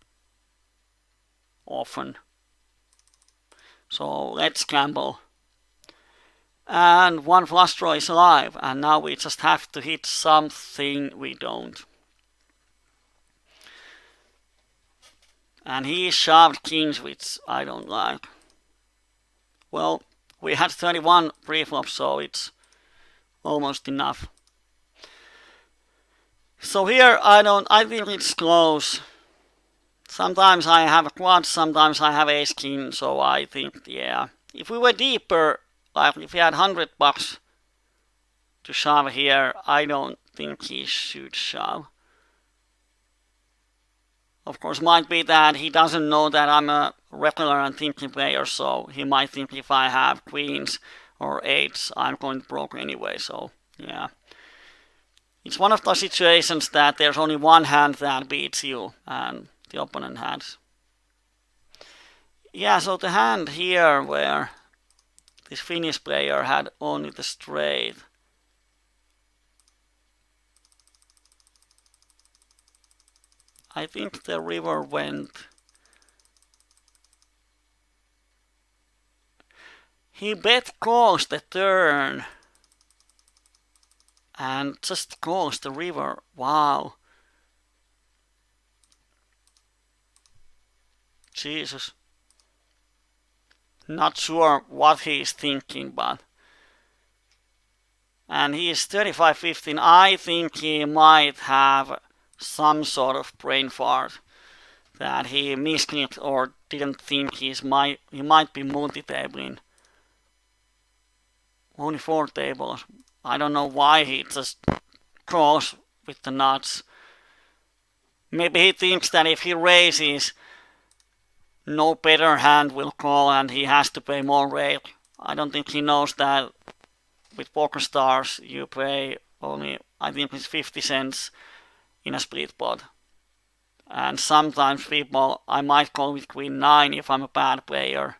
Often. So let's gamble. And one flush draw is alive, and now we just have to hit something we don't. And he shoved kings, which I don't like. Well, we had 31 pre-flop, so it's almost enough. So here I think it's close. Sometimes I have a quad, sometimes I have ace king, so I think, yeah. If we were deeper, like if we had $100 to shove here, I don't think he should shove. Of course, might be that he doesn't know that I'm a regular and thinking player, so he might think if I have queens or eights, I'm going to broke anyway, so yeah. It's one of those situations that there's only one hand that beats you, and the opponent has. Yeah, so the hand here where this Finnish player had only the straight. I think the river went. He bet calls the turn and just calls the river. Wow. Jesus. Not sure what he's thinking, but. And he is 35-15. I think he might have some sort of brain fart that he misclicked or didn't think he might be multi-tabling. Only 4 tables. I don't know why he just calls with the nuts. Maybe he thinks that if he raises, no better hand will call and he has to pay more rate. I don't think he knows that with Poker Stars you pay only, I think it's 50 cents in a split pot. And sometimes people, I might call with Queen 9 if I'm a bad player.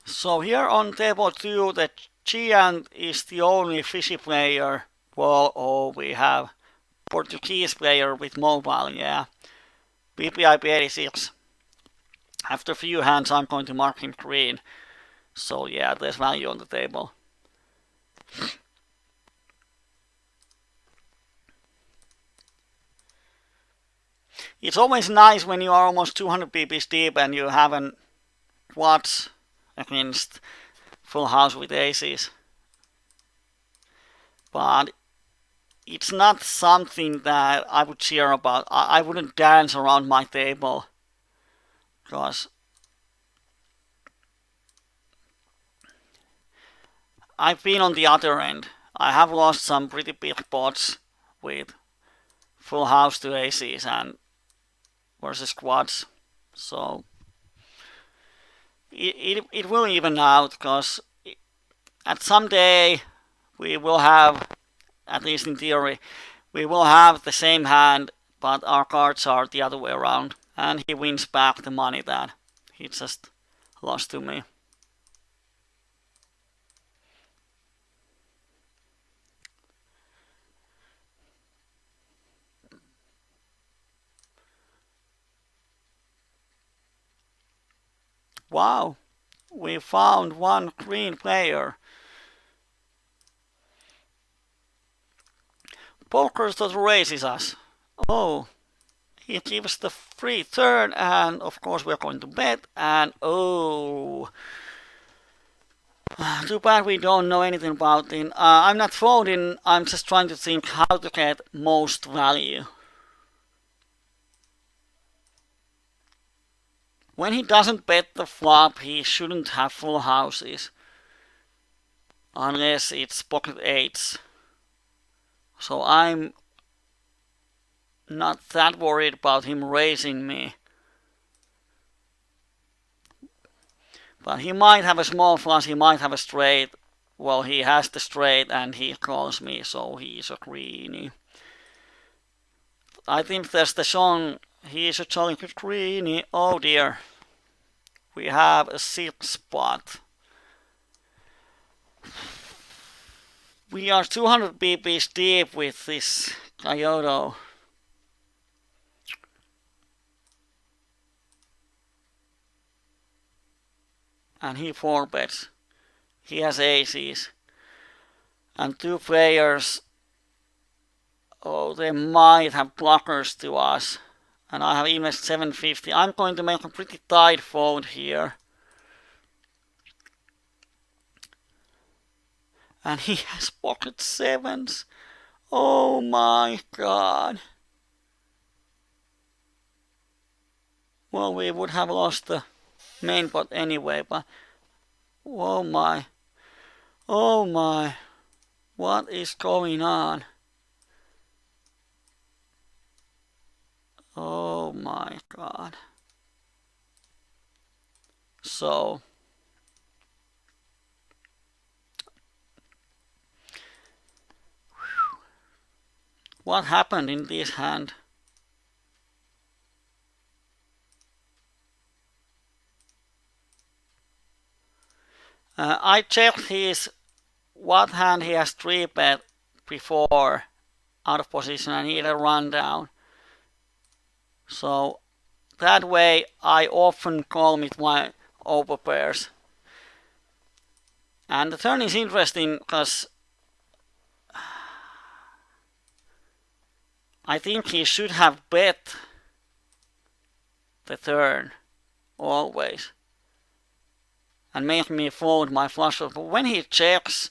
So here on table 2, the giant is the only fishy player. Well, oh, we have Portuguese player with mobile, yeah. PPIP 86. After a few hands, I'm going to mark him green. So yeah, there's value on the table. It's always nice when you are almost 200 pp's deep and you haven't quads against full house with aces. But it's not something that I would cheer about. I wouldn't dance around my table. Because I've been on the other end. I have lost some pretty big pots with full house to aces and versus quads. So it will even out because at some day we will have, at least in theory, we will have the same hand, but our cards are the other way around. And he wins back the money that he just lost to me. Wow, we found one green player. Poker that raises us. Oh, he gives the free turn, and of course we're going to bet. And oh, too bad we don't know anything about it. I'm not folding, I'm just trying to think how to get most value. When he doesn't bet the flop, he shouldn't have full houses. Unless it's pocket eights. So I'm not that worried about him raising me. But he might have a small flush, he might have a straight. Well, he has the straight and he calls me, so he's a greenie. I think there's the song, he's a jolly good greenie. Oh dear. We have a 6 spot. We are 200 BPs deep with this Kyoto. And he 4-bets. He has aces. And 2 players, oh, they might have blockers to us. And I have invested 750. I'm going to make a pretty tight fold here. And he has pocket 7s. Oh my god. Well, we would have lost the main pot anyway, but oh my. Oh my. What is going on? Oh my god. So what happened in this hand? I checked his what hand he has 3-bet before out of position and he had a rundown. So that way I often call with my overpairs. And the turn is interesting because I think he should have bet the turn always and make me fold my flush. But when he checks,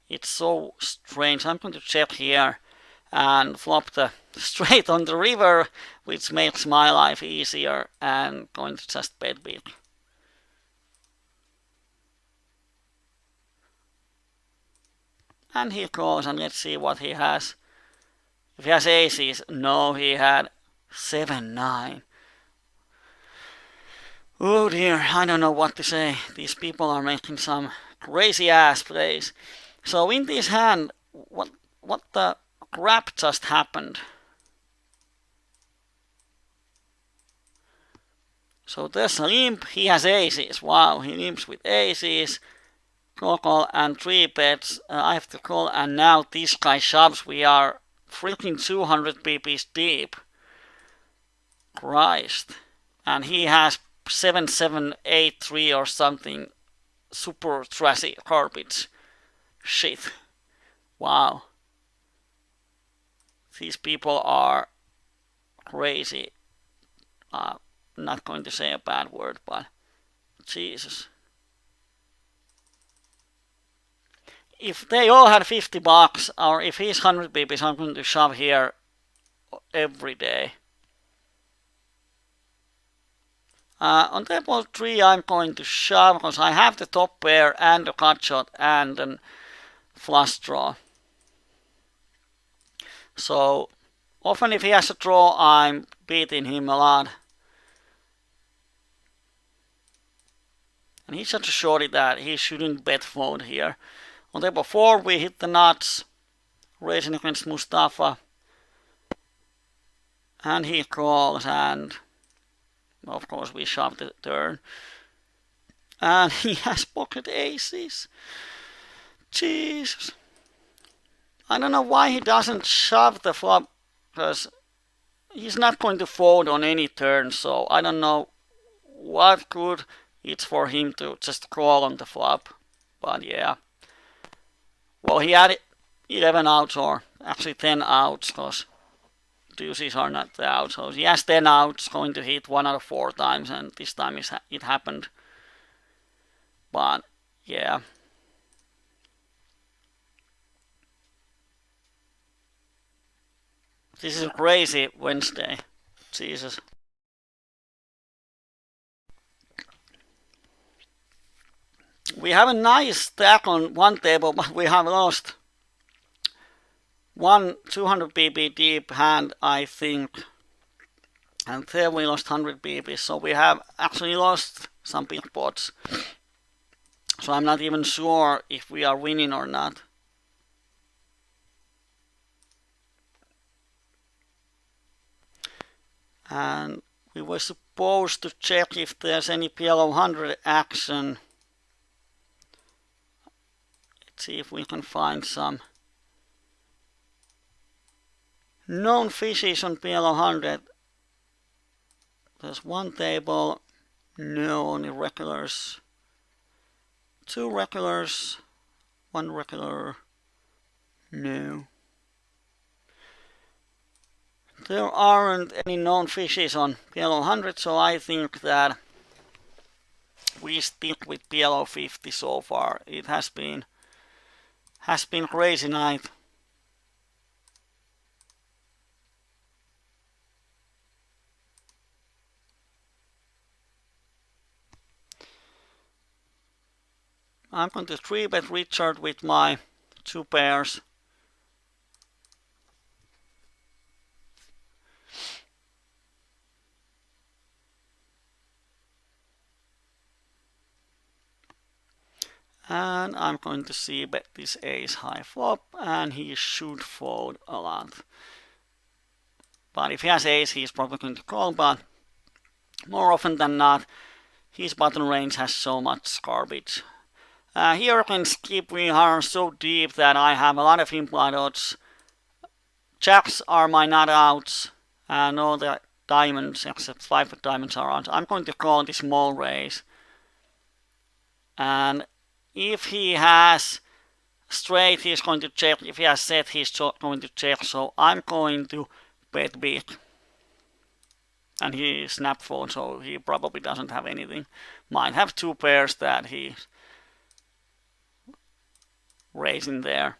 it's so strange. I'm going to check here and flop the straight on the river, which makes my life easier, and going to just bet big. And he calls, and let's see what he has. If he has aces, no, he had 7-9. Oh dear, I don't know what to say. These people are making some crazy ass plays. So in this hand, what the crap just happened? So there's a limp, he has aces. Wow, he limps with aces. Call and 3-bets. I have to call, and now this guy shoves. We are freaking 200 BPs deep. Christ. And he has 7783 or something. Super trashy garbage. Shit. Wow. These people are crazy. Not going to say a bad word, but Jesus. If they all had 50 bucks, or if he's 100 BPs, I'm going to shove here every day. On table 3, I'm going to shove because I have the top pair and a cut shot and a flush draw. So often if he has a draw, I'm beating him a lot. And he's such a shorty that he shouldn't bet fold here. On table 4, we hit the nuts, raising against Mustafa. And he calls, and of course we shove the turn. And he has pocket aces. Jesus. I don't know why he doesn't shove the flop, because he's not going to fold on any turn, so I don't know what good it's for him to just call on the flop. But yeah. Well, he had 11 outs, or actually 10 outs, because deuces are not the outs. So he has 10 outs, going to hit 1 out of 4 times, and this time it happened. But yeah. This is a crazy Wednesday. Jesus. We have a nice stack on one table, but we have lost one 200 BB deep hand, I think. And there we lost 100 BB, so we have actually lost some big pots. So I'm not even sure if we are winning or not. And we were supposed to check if there's any PLO50 action. Let's see if we can find some. Known fishes on PLO100. There's one table. No, only regulars. Two regulars. One regular. No. There aren't any known fishes on PLO100, so I think that we stick with PLO50 so far. It has been crazy night. I'm going to 3-bet Richard with my 2 pairs. And I'm going to see bet this ace high flop, and he should fold a lot. But if he has ace, he's probably going to call, but more often than not, his button range has so much garbage. Here in skip we are so deep that I have a lot of implied odds. Jacks are my not outs, and all the diamonds except 5 diamonds are out. I'm going to call this small raise. And if he has straight, he's going to check. If he has set, he's going to check. So I'm going to bet big. And he snap fold, so he probably doesn't have anything. Might have 2 pairs that he's raising there.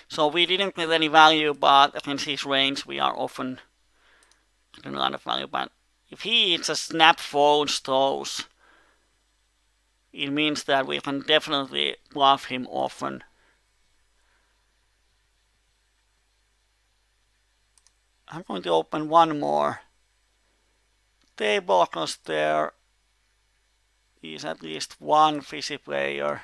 So we didn't get any value, but against his range we are often getting a lot of value. But if he just snap folds those, it means that we can definitely bluff him often. I'm going to open one more table because there is at least one fishy player.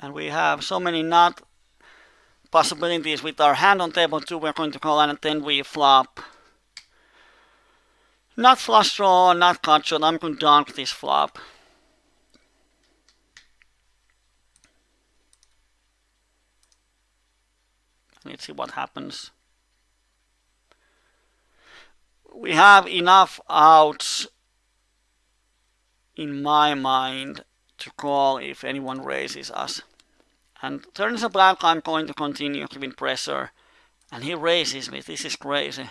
And we have so many not possibilities with our hand on table 2. We're going to call, and then we flop. Not flush draw, not cut shot. I'm going to dunk this flop. Let's see what happens. We have enough outs in my mind to call if anyone raises us. And turns a black, I'm going to continue giving pressure. And he raises me. This is crazy.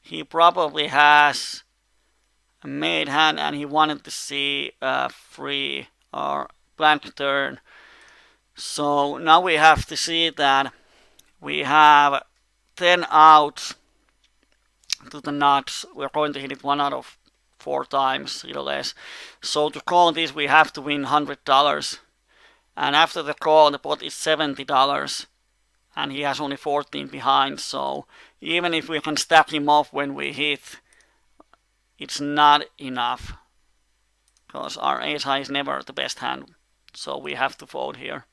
He probably has a made hand and he wanted to see a free or blank turn. So now we have to see that we have 10 outs to the nuts. We're going to hit it 1 out of 4 times, either less. So to call this, we have to win $100. And after the call, the pot is $70. And he has only 14 behind. So even if we can stack him off when we hit, it's not enough. Because our ace high is never the best hand. So we have to fold here.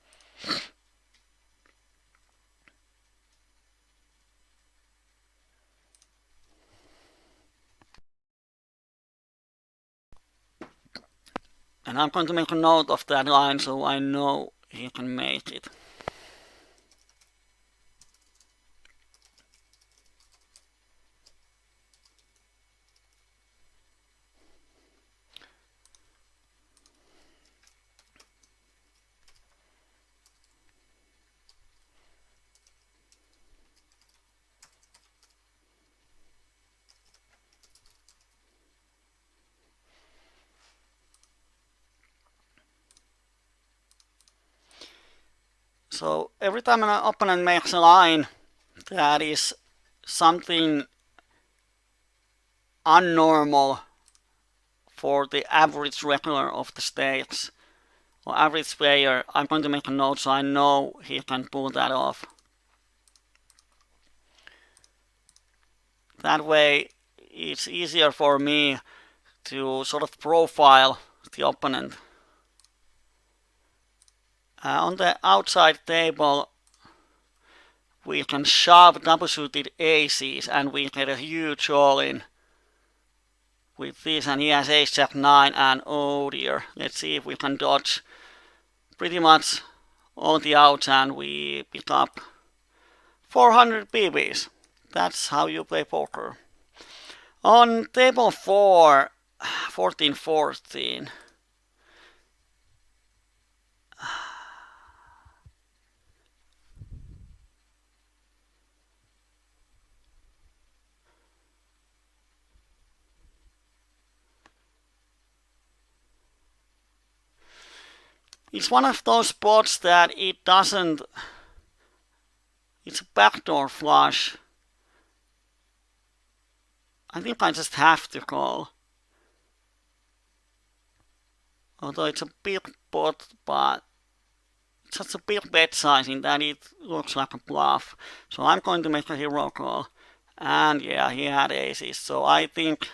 And I'm going to make a note of that line so I know he can make it. So every time an opponent makes a line that is something unnormal for the average regular of the stakes or average player, I'm going to make a note so I know he can pull that off. That way it's easier for me to sort of profile the opponent. On the outside table we can shove double-suited aces and we get a huge all-in with this, and he has ace jack 9 and oh dear, let's see if we can dodge pretty much all the outs and we pick up 400 BBs. That's how you play poker. On table 4, 14-14. It's one of those spots that it doesn't. It's a backdoor flush. I think I just have to call. Although it's a big pot, but it's such a big bet sizing that it looks like a bluff. So I'm going to make a hero call. And yeah, he had aces. So I think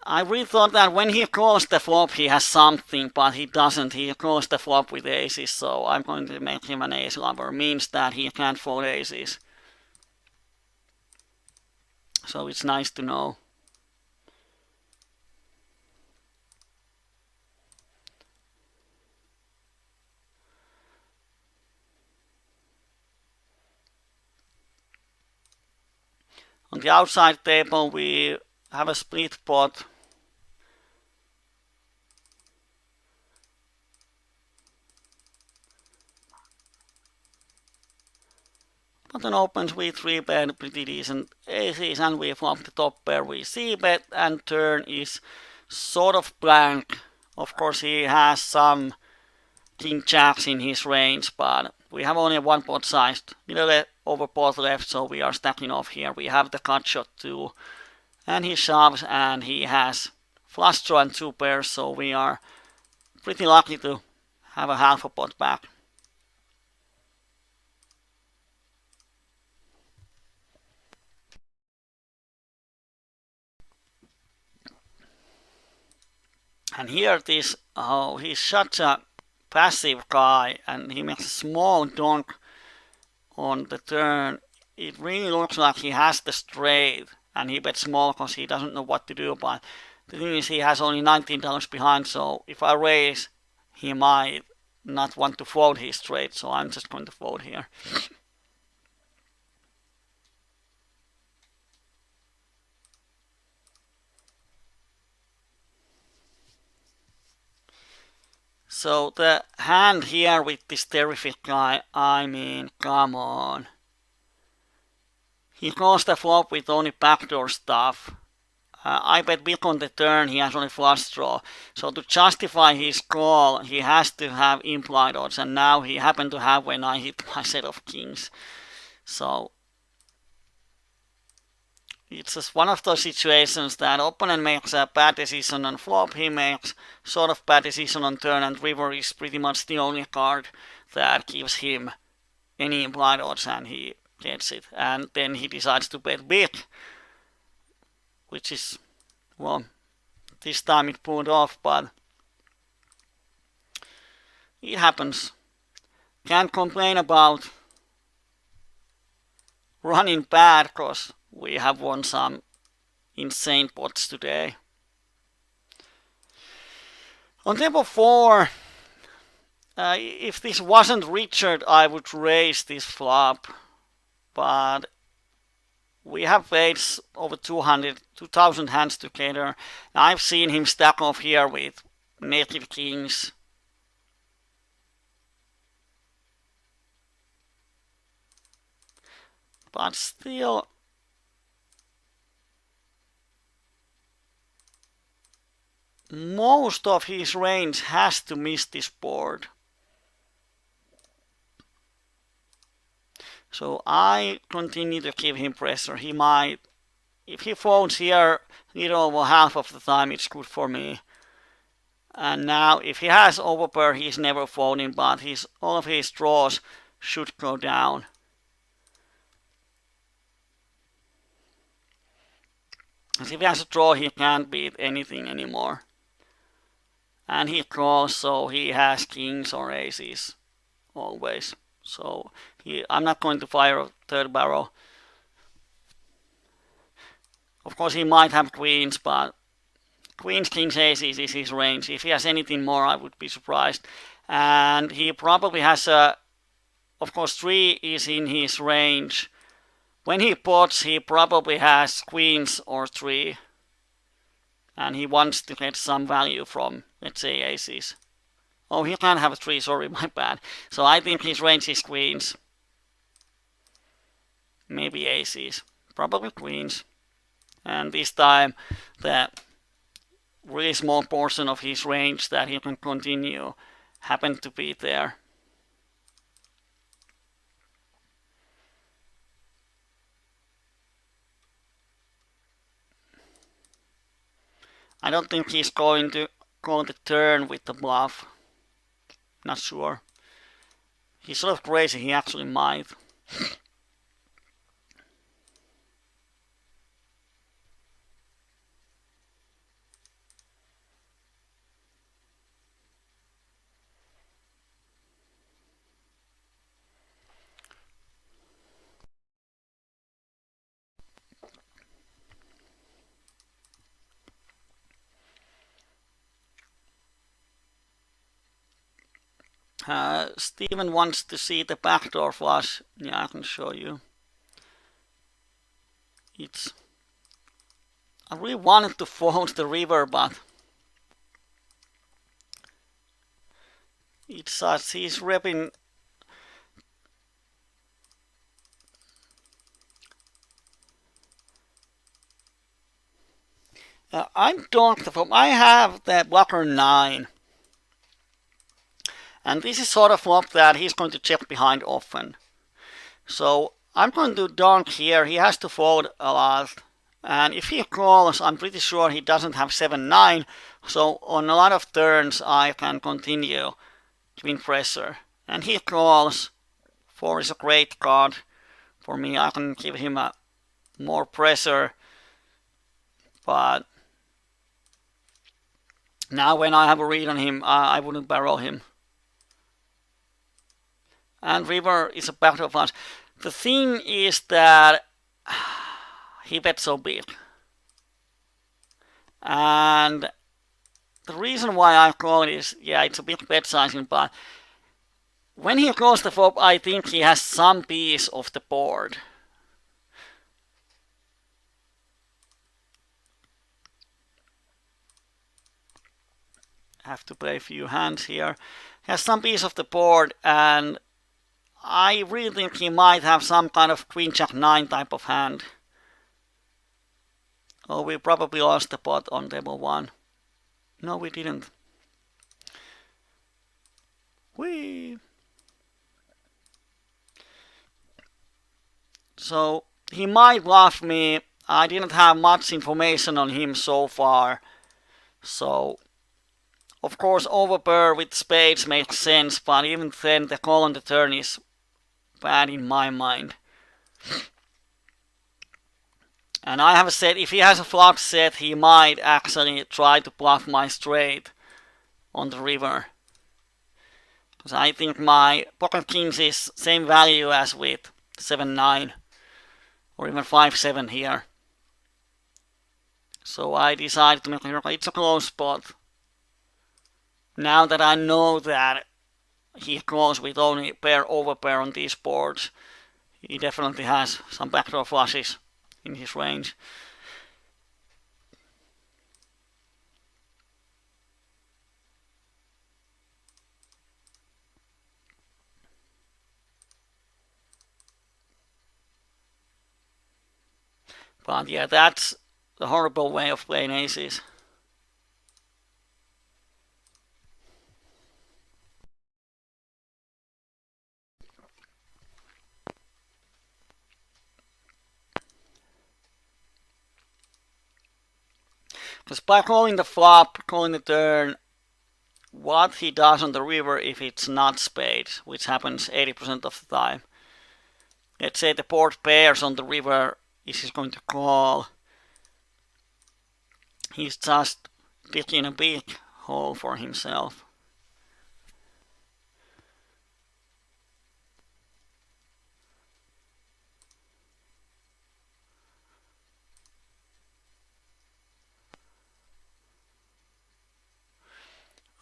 I really thought that when he calls the flop he has something, but he doesn't. He calls the flop with aces, so I'm going to make him an ace lover. Means that he can't fold aces. So it's nice to know. On the outside table we have a split pot. Button opens, we 3-bet pretty decent aces and we flop the top pair, we c-bet and turn is sort of blank. Of course he has some king jacks in his range, but we have only one pot sized middle over pot left, so we are stacking off here. We have the cut shot too, and he shoves and he has flush draw and 2 pairs, so we are pretty lucky to have a half a pot back. And here it is, oh, he's such a passive guy and he makes a small donk on the turn. It really looks like he has the straight and he bets small because he doesn't know what to do, but the thing is he has only $19 behind, so if I raise he might not want to fold his straight, so I'm just going to fold here. So the hand here with this terrific guy, I mean, come on. He calls the flop with only backdoor stuff. I bet big on the turn, he has only flush draw. So to justify his call, he has to have implied odds, and now he happened to have when I hit my set of kings. So it's just one of those situations that opponent makes a bad decision on flop, he makes sort of bad decision on turn, and river is pretty much the only card that gives him any implied odds, and he gets it. And then he decides to bet big, which is, well, this time it pulled off, but it happens. Can't complain about running bad, because we have won some insane pots today. On table 4, if this wasn't Richard, I would raise this flop, but we have played over 2,000 hands together. Now I've seen him stack off here with native kings. But still, most of his range has to miss this board. So I continue to give him pressure. He might, if he folds here, little over half of the time it's good for me. And now if he has overpair, he's never folding, but all of his draws should go down. If he has a draw, he can't beat anything anymore. And he calls, so he has kings or aces always. So I'm not going to fire a third barrel. Of course, he might have queens, but queens, kings, aces is his range. If he has anything more, I would be surprised. And he probably has a, of course, 3 is in his range. When he pots, he probably has queens or 3. And he wants to get some value from, let's say, aces. Oh, he can't have a 3, sorry, my bad. So I think his range is queens. Maybe aces. Probably queens. And this time, the really small portion of his range that he can continue happened to be there. I don't think he's going to call the turn with the bluff. Not sure. He's sort of crazy, he actually might. Steven wants to see the backdoor flush. Yeah, I can show you. I really wanted to fold the river, but it's he's repping. I'm donked from. I have the blocker 9. And this is sort of flop that he's going to check behind often. So I'm going to donk here. He has to fold a lot. And if he calls, I'm pretty sure he doesn't have 7-9. So on a lot of turns, I can continue giving pressure. And he calls. 4 is a great card for me. I can give him more pressure. But now when I have a read on him, I wouldn't barrel him. And river is a battle of us. The thing is that he bets so big. And the reason why I call it is, yeah, it's a big bet sizing, but when he calls the flop, I think he has some piece of the board. I have to play a few hands here. He has some piece of the board, and I really think he might have some kind of Queen Jack 9 type of hand. Oh, we probably lost the pot on table 1. No, we didn't. Whee! So he might bluff me. I didn't have much information on him so far. So, of course, overpair with spades makes sense, but even then the call on the turn is bad in my mind. And I have said if he has a flop set, he might actually try to bluff my straight on the river. Because I think my pocket kings is same value as with 7-9 or even 5-7 here. So I decided to make it's a close spot. Now that I know that he calls with only pair overpair on these boards, he definitely has some backdoor flushes in his range. But yeah, that's the horrible way of playing aces. Because by calling the flop, calling the turn, what he does on the river if it's not spades, which happens 80% of the time. Let's say the board pairs on the river, is he going to call? He's just digging a big hole for himself.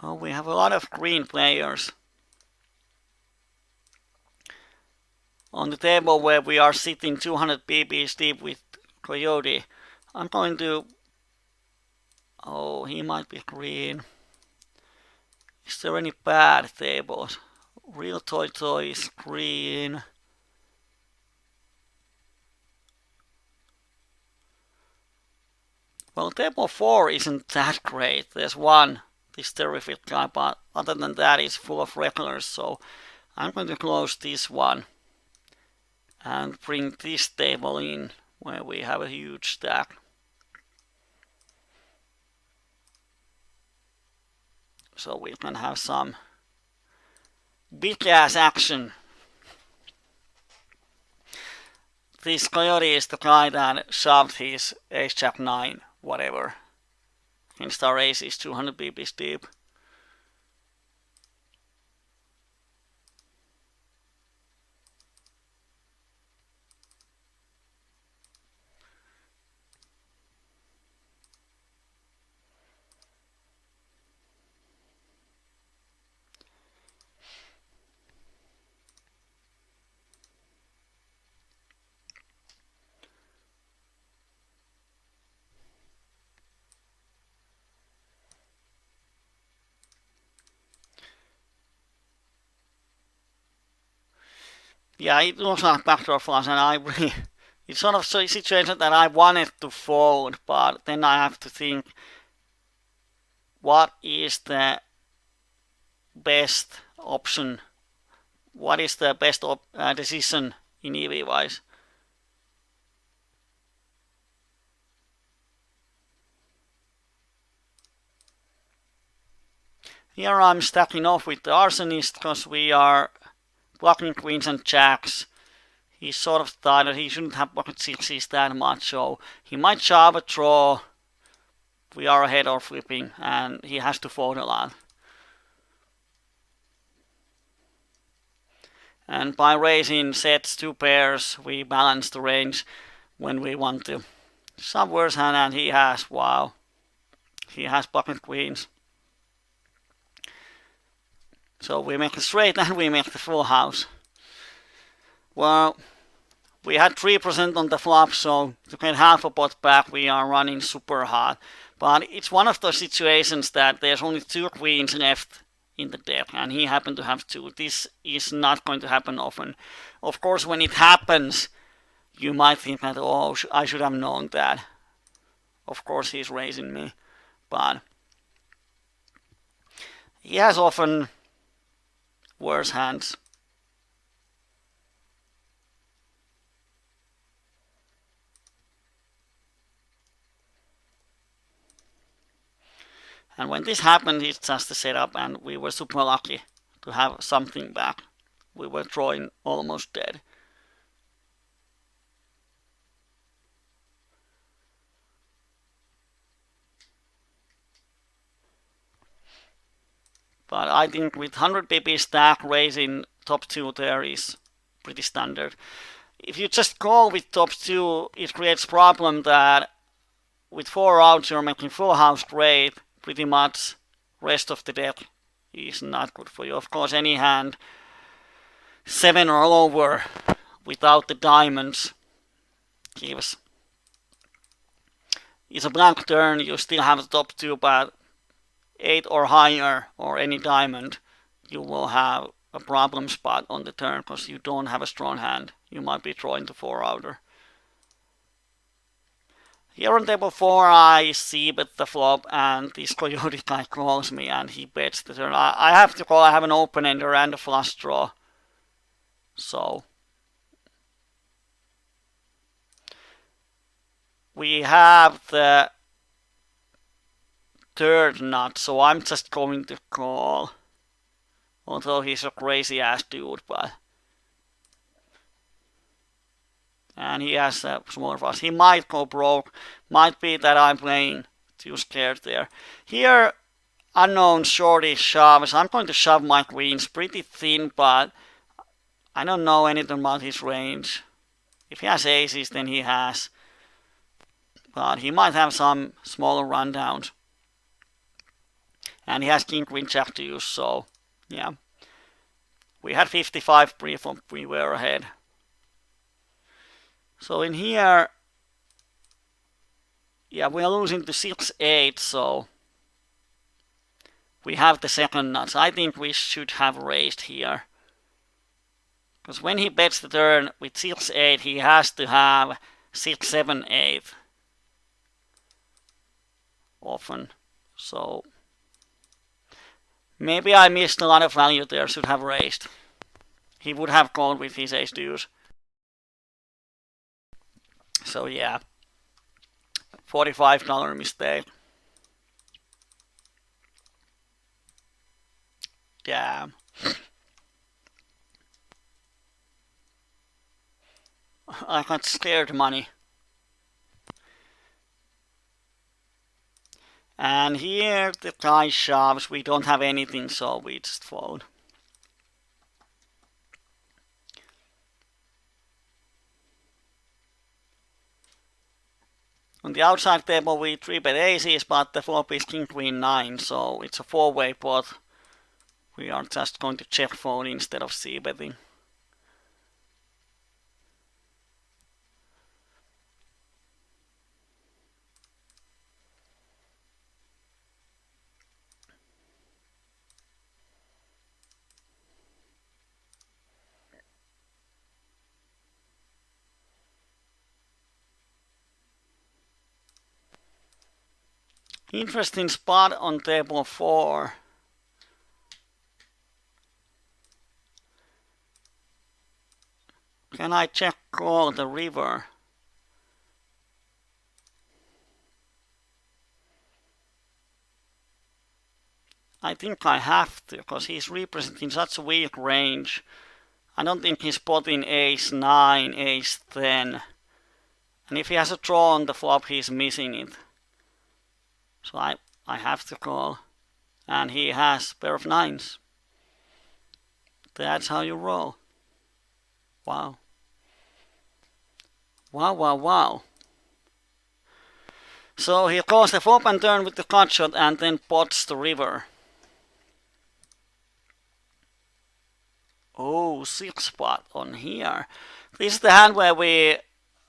Oh, we have a lot of green players on the table where we are sitting 200 BBs deep with Coyote. I'm going to... Oh, he might be green. Is there any bad tables? Real Toy Toy is green. Well, table 4 isn't that great. There's one, this terrific guy, but other than that, it's full of regulars. So I'm going to close this one and bring this table in where we have a huge stack. So we can have some big ass action. This Coyote is the guy that shoved his ace jack 9, whatever. Against our ace is 200 BBs deep. Yeah, it looks like backdoor flush, and I really, it's sort of a situation that I wanted to fold, but then I have to think, what is the best option? What is the best decision in EV wise? Here I'm stacking off with the Arsonist because we are blocking queens and jacks. He sort of thought that he shouldn't have pocket sixes that much, so he might shove a draw. We are ahead or flipping, and he has to fold a lot. And by raising sets 2 pairs, we balance the range when we want to. Some worse hand, and he has, wow, he has pocket queens. So we make a straight and we make the full house. Well, we had 3% on the flop, so to get half a pot back, we are running super hard. But it's one of those situations that there's only 2 queens left in the deck, and he happened to have 2. This is not going to happen often. Of course, when it happens, you might think that, oh, I should have known that. Of course, he's raising me, but he has often worse hands. And when this happened, it's just a setup, and we were super lucky to have something back. We were drawing almost dead. But I think with 100 BB stack, raising top 2 there is pretty standard. If you just go with top 2, it creates problem that with 4 outs you're making full house great, pretty much rest of the deck is not good for you. Of course, any hand 7 or lower without the diamonds gives. It's a blank turn, you still have the top 2, but 8 or higher or any diamond, you will have a problem spot on the turn because you don't have a strong hand. You might be drawing the 4-outer. Here on table 4 I see bet the flop, and this Coyote guy calls me and he bets the turn. I have to call, I have an open ender and a flush draw. So we have the 3rd nut, so I'm just going to call. Although he's a crazy ass dude, but... And he has a smaller flush. He might go broke. Might be that I'm playing too scared there. Here, unknown shorty shoves. I'm going to shove my queens pretty thin, but I don't know anything about his range. If he has aces, then he has. But he might have some smaller rundowns. and he has king queen jack to use, so yeah. We had 55 pre-flop, we were ahead. So in here, yeah, we are losing to 6-8, so we have the second nuts. I think we should have raised here. Because when he bets the turn with 6-8, he has to have 6-7-8 often. So maybe I missed a lot of value there, should have raised. He would have called with his ace deuce. So yeah, $45 mistake. Damn. I got scared money. And here the guy shoves, we don't have anything, so we just fold. On the outside table we 3-bet aces, but the flop is king queen 9, so it's a 4-way pot. We are just going to check fold instead of c-betting. Interesting spot on table 4. Can I check call the river? I think I have to, because he's representing such a weak range. I don't think he's potting ace 9, ace 10. And if he has a draw on the flop, he's missing it. So I have to call. And he has pair of 9s. That's how you roll. Wow. Wow, wow, wow. So he calls the flop and turn with the cut shot and then pots the river. Oh, 6 spot on here. This is the hand where we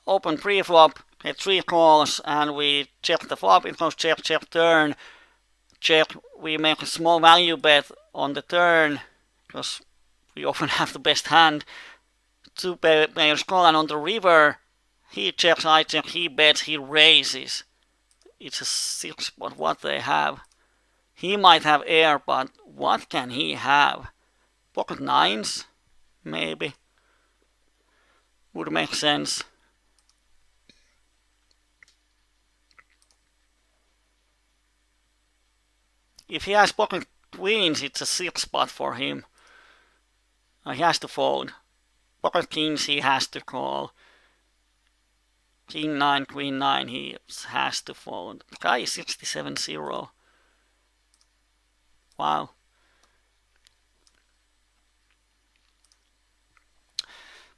open pre-flop, get 3 calls, and we check the flop. It goes check, check, turn. Check, we make a small value bet on the turn, because we often have the best hand. 2 players call, and on the river, he checks, I check, he bets, he raises. It's a 6 spot, what they have. He might have air, but what can he have? Pocket 9s, maybe. Would make sense. If he has pocket queens, it's a 6 spot for him. He has to fold. Pocket kings, he has to call. King 9, queen 9, he has to fold. The guy is 67-0. Wow.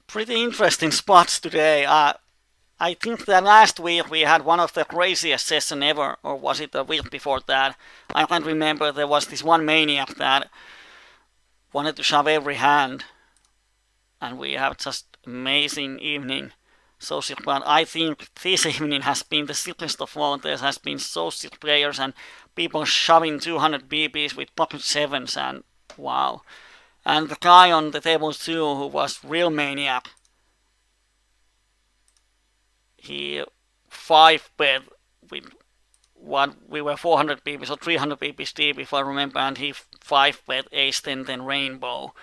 Pretty interesting spots today. I think that last week we had one of the craziest sessions ever, or was it the week before that? I can't remember. There was this one maniac that wanted to shove every hand, and we have just amazing evening. So sick, but I think this evening has been the sickest of all. There has been so sick players and people shoving 200 BBs with pocket 7s, and wow. And the guy on the table 2 who was real maniac, he 5-bet with what we were 400 BBs or 300 BBs deep if I remember, and he 5-bet ace 10 then rainbow,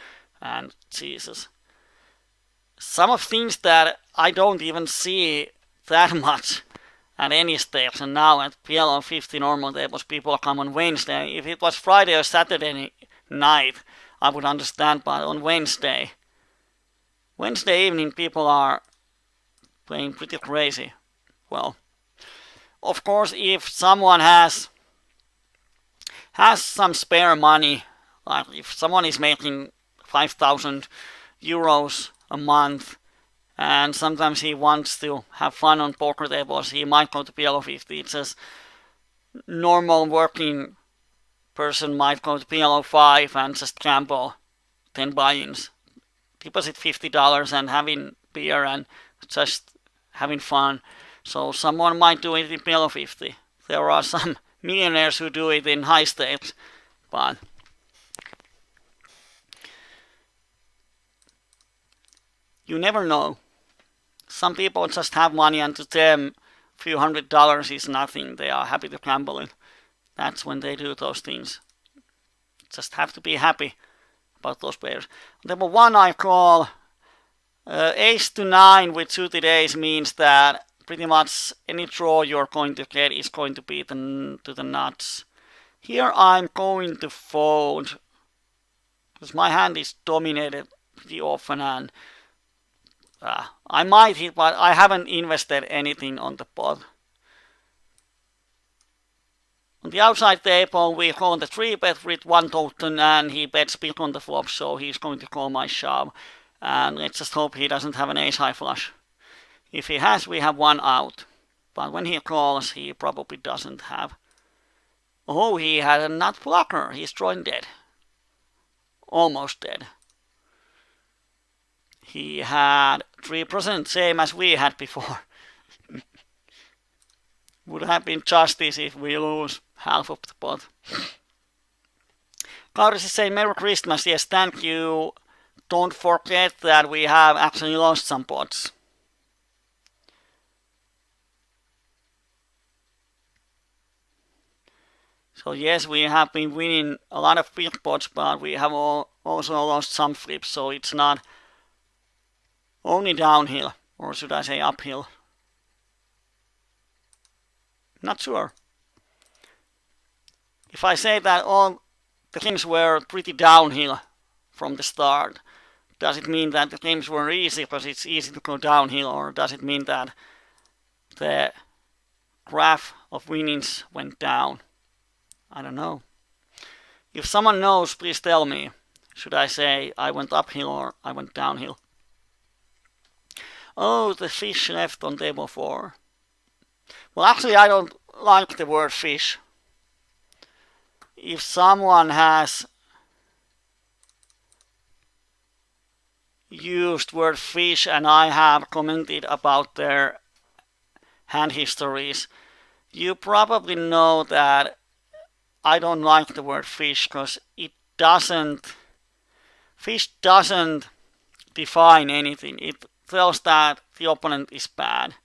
and Jesus. Some of things that I don't even see that much at any stage, and now at PLO50 normal tables people come on Wednesday. If it was Friday or Saturday night, I would understand, but on Wednesday evening people are playing pretty crazy. Well, of course, if someone has some spare money, like if someone is making 5,000 euros a month, and sometimes he wants to have fun on poker tables, he might go to PLO50. It's a normal working person might go to PLO5 and just gamble 10 buy-ins, deposit $50 and having beer and just having fun. So someone might do it in PLO50. There are some millionaires who do it in high stakes, but you never know. Some people just have money and to them a few $100 is nothing. They are happy to gamble it. That's when they do those things. Just have to be happy about those players. Number one I call ace to 9 with suited ace means that pretty much any draw you're going to get is going to be to the nuts. Here I'm going to fold because my hand is dominated pretty often and I might hit, but I haven't invested anything on the pot. On the outside table, we call the 3-bet with 1 token and he bets big on the flop, so he's going to call my shove. And let's just hope he doesn't have an ace-high flush. If he has, we have 1 out. But when he calls, he probably doesn't have. Oh, he had a nut blocker. He's drawing dead. Almost dead. He had 3%, same as we had before. Would have been justice if we lose half of the pot. Carlos is saying Merry Christmas. Yes, thank you. Don't forget that we have actually lost some pots. So yes, we have been winning a lot of big pots, but we have also lost some flips, so it's not only downhill, or should I say uphill? Not sure. If I say that all the games were pretty downhill from the start, does it mean that the games were easy because it's easy to go downhill, or does it mean that the graph of winnings went down? I don't know. If someone knows, please tell me. Should I say I went uphill or I went downhill? Oh, the fish left on table 4. Well, actually, I don't like the word fish. If someone has used word fish and I have commented about their hand histories, you probably know that I don't like the word fish because fish doesn't define anything. It tells that the opponent is bad,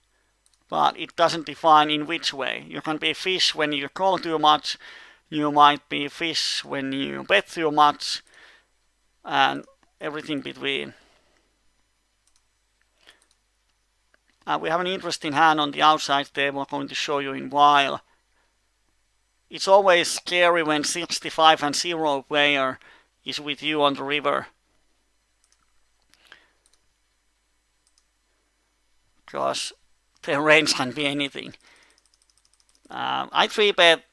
but it doesn't define in which way. You can be fish when you call too much, you might be fish when you bet too much, and everything between. We have an interesting hand on the outside table I'm going to show you in a while. It's always scary when 65 and 0 player is with you on the river. Because the range can be anything. I 3-bet,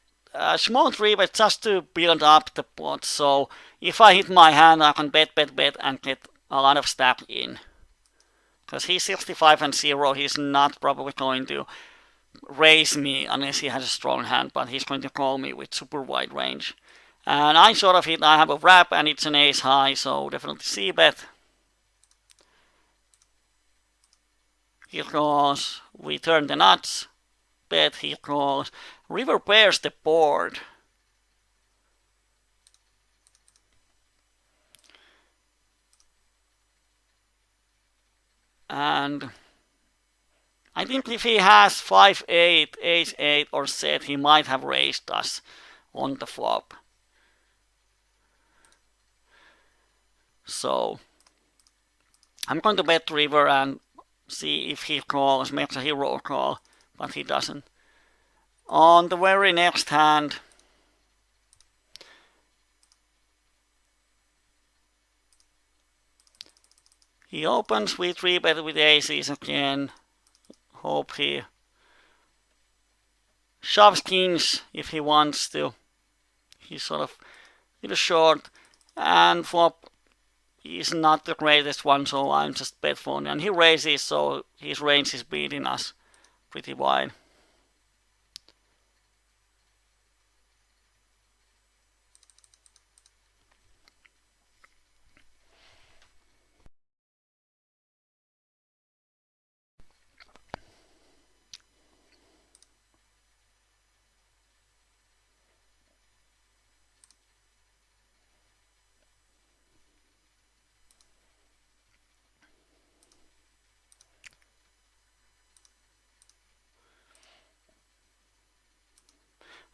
small 3-bet just to build up the pot. So if I hit my hand, I can bet and get a lot of stack in. Because he's 65 and 0, he's not probably going to raise me unless he has a strong hand, but he's going to call me with super wide range. And I sort of hit, I have a wrap and it's an ace high, so definitely c-bet. He calls, we turn the nuts, bet, he calls. River pairs the board. And I think if he has 5-8, ace-8 or set, he might have raised us on the flop. So I'm going to bet river and see if he calls, makes a hero call, but he doesn't. On the very next hand, he opens, we 3-bet with aces again. Hope he shoves kings if he wants to. He's sort of a little short, and flop is not the greatest one, so I'm just bet folding. And he raises, so his range is beating us pretty wide.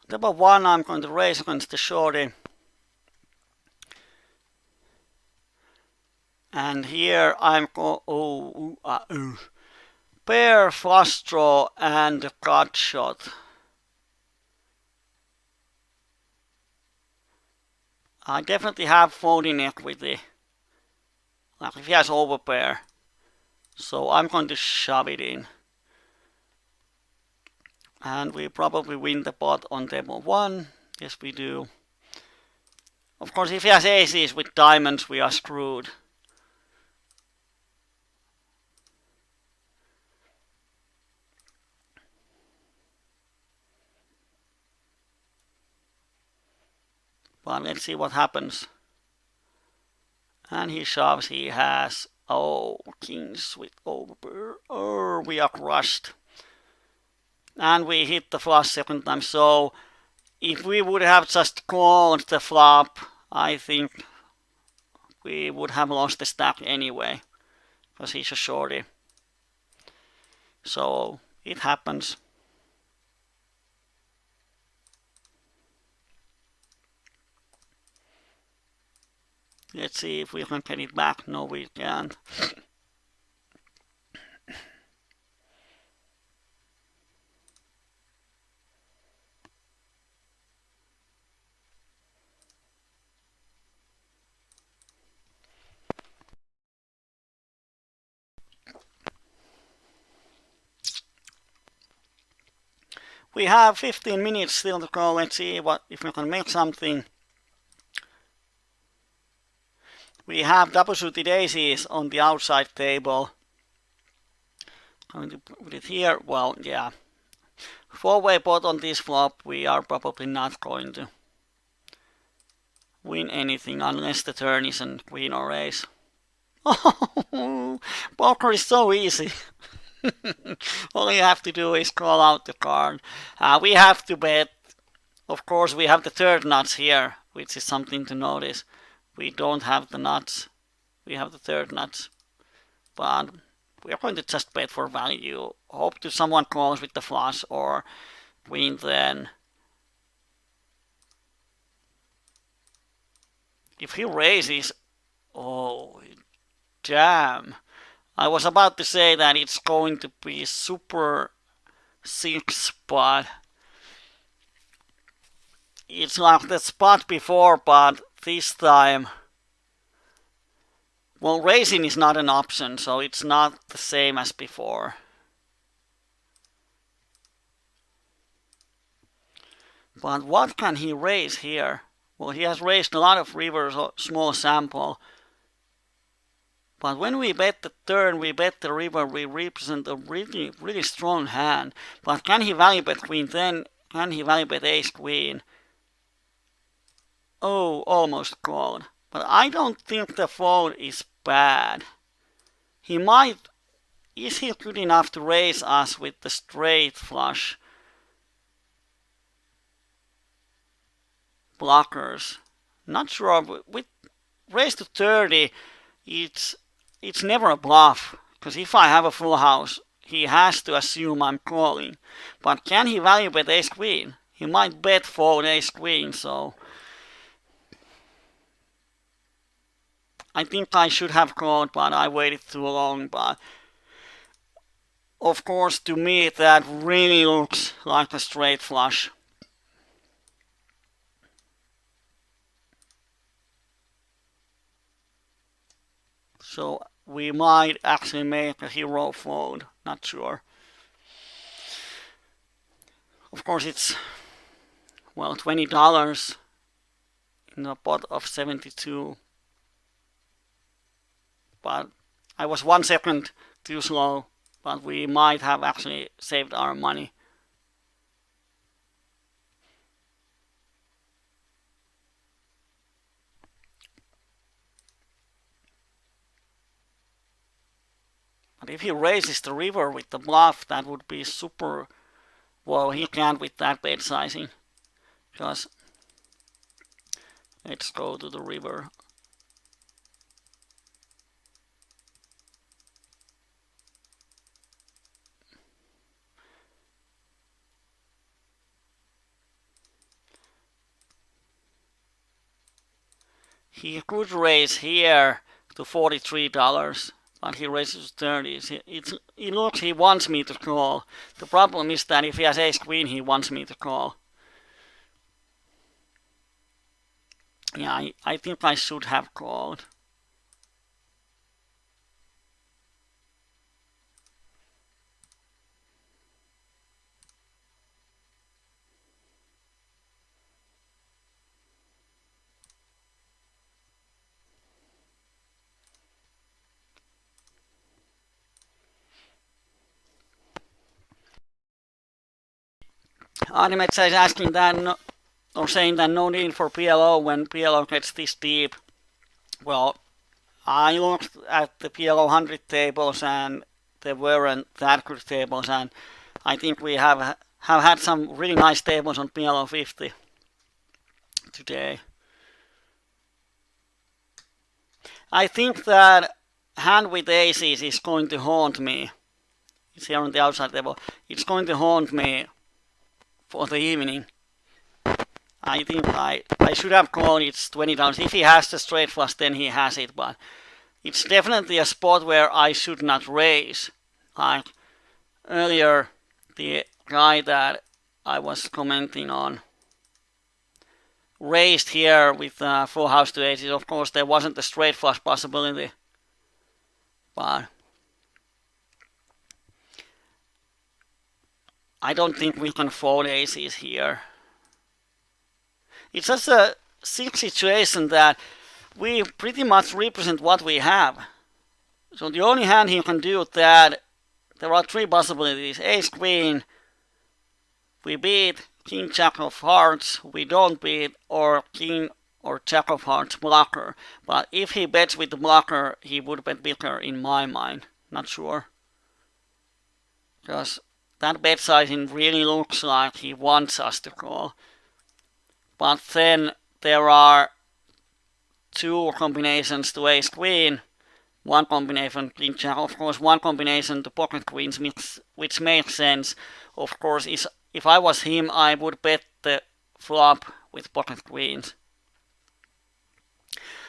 Number one, I'm going to raise against the shorty. And here I'm going, pair, flush draw, and a cut shot. I definitely have folding equity. Like if he has overpair. So I'm going to shove it in. And we probably win the pot on demo 1. Yes, we do. Of course, if he has aces with diamonds, we are screwed. But let's see what happens. And he shoves, he has, kings with overpair. Oh, we are crushed. And we hit the flush second time, so if we would have just called the flop, I think we would have lost the stack anyway, because he's a shorty. So it happens. Let's see if we can get it back. No, we can't. We have 15 minutes still to go. Let's see if we can make something. We have double suited aces on the outside table. Going to put it here. Well, yeah. 4-way pot on this flop. We are probably not going to win anything unless the turn is a queen or ace. Oh, poker is so easy. All you have to do is call out the card. We have to bet. Of course, we have the third nuts here, which is something to notice. We don't have the nuts. We have the third nuts. But we are going to just bet for value. Hope to someone calls with the flush or queen then. If he raises, oh, damn. I was about to say that it's going to be super 6, but it's like the spot before, but this time, well, raising is not an option, so it's not the same as before. But what can he raise here? Well, he has raised a lot of rivers, small sample. But when we bet the turn, we bet the river, we represent a really, really strong hand. But can he value bet queen then? Can he value bet ace queen? Oh, almost called. But I don't think the fold is bad. He might... Is he good enough to raise us with the straight flush blockers? Not sure. With raise to 30, it's never a bluff. Because if I have a full house, he has to assume I'm calling. But can he value bet ace queen? He might bet fold ace queen, so... I think I should have called, but I waited too long. But of course, to me, that really looks like a straight flush. So we might actually make a hero fold. Not sure. Of course, it's, well, $20 in a pot of 72. But I was 1 second too slow, but we might have actually saved our money. But if he raises the river with the bluff, that would be super... Well, he can't with that bet sizing. Because... Let's go to the river. He could raise here to $43, but he raises to 30. It looks he wants me to call. The problem is that if he has ace queen, he wants me to call. Yeah, I think I should have called. Animetsa is asking that, or saying that no need for PLO when PLO gets this deep. Well, I looked at the PLO100 tables and they weren't that good tables, and I think we have had some really nice tables on PLO50 today. I think that hand with aces is going to haunt me. It's here on the outside table. It's going to haunt me for the evening. I think I should have called it 20 times. If he has the straight flush, then he has it, but it's definitely a spot where I should not raise. Like earlier, the guy that I was commenting on raised here with full house to aces. Of course, there wasn't the straight flush possibility, but I don't think we can fold aces here. It's just a sick situation that we pretty much represent what we have. So the only hand he can do that, there are three possibilities. Ace queen, we beat. King jack of hearts, we don't beat. Or king or jack of hearts blocker. But if he bets with the blocker, he would bet bigger in my mind. Not sure. Because that bet sizing really looks like he wants us to call. But then there are two combinations to ace queen. One combination king jack, of course, one combination to pocket queens, which makes sense. Of course, if I was him, I would bet the flop with pocket queens.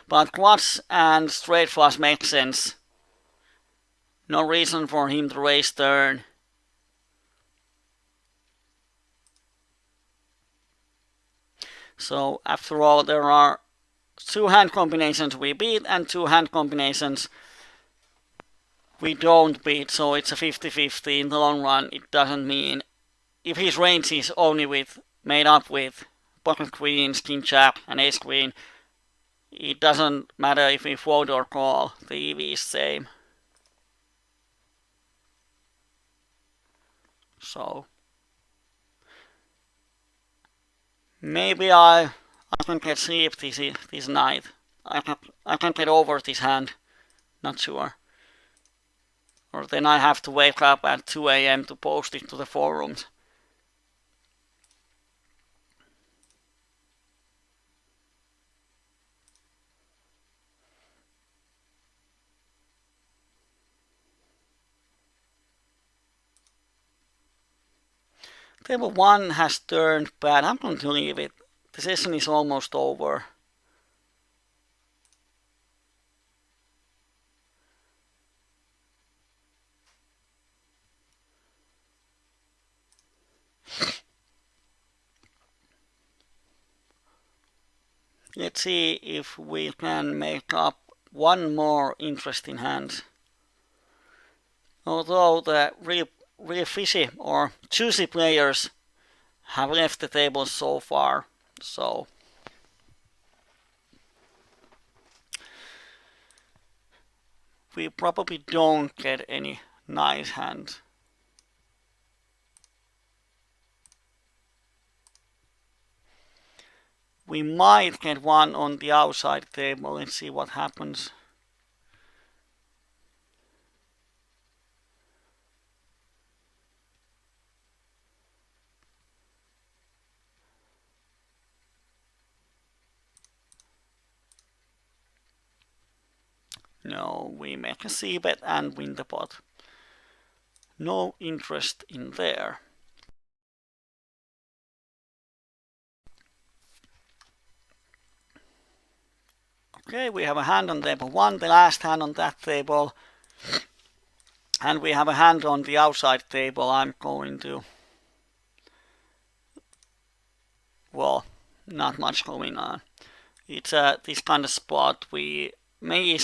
But quads and straight flush make sense. No reason for him to raise turn. So after all, there are two hand combinations we beat and two hand combinations we don't beat. So it's a 50-50 in the long run. It doesn't mean if his range is only made up with pocket queens, king jack, and ace queen, it doesn't matter if we fold or call. The EV is same. So maybe I can get sleep this night. I can get over this hand. Not sure. Or then I have to wake up at 2 a.m. to post it to the forums. Table 1 has turned bad. I'm going to leave it. The session is almost over. Let's see if we can make up one more interesting hand. Although the really fishy or juicy players have left the table so far, so we probably don't get any nice hands. We might get one on the outside table. Let's see what happens. No, we make a c-bet and win the pot. No interest in there. Okay, we have a hand on table 1, the last hand on that table. And we have a hand on the outside table. I'm going to... Well, not much going on. It's this kind of spot. May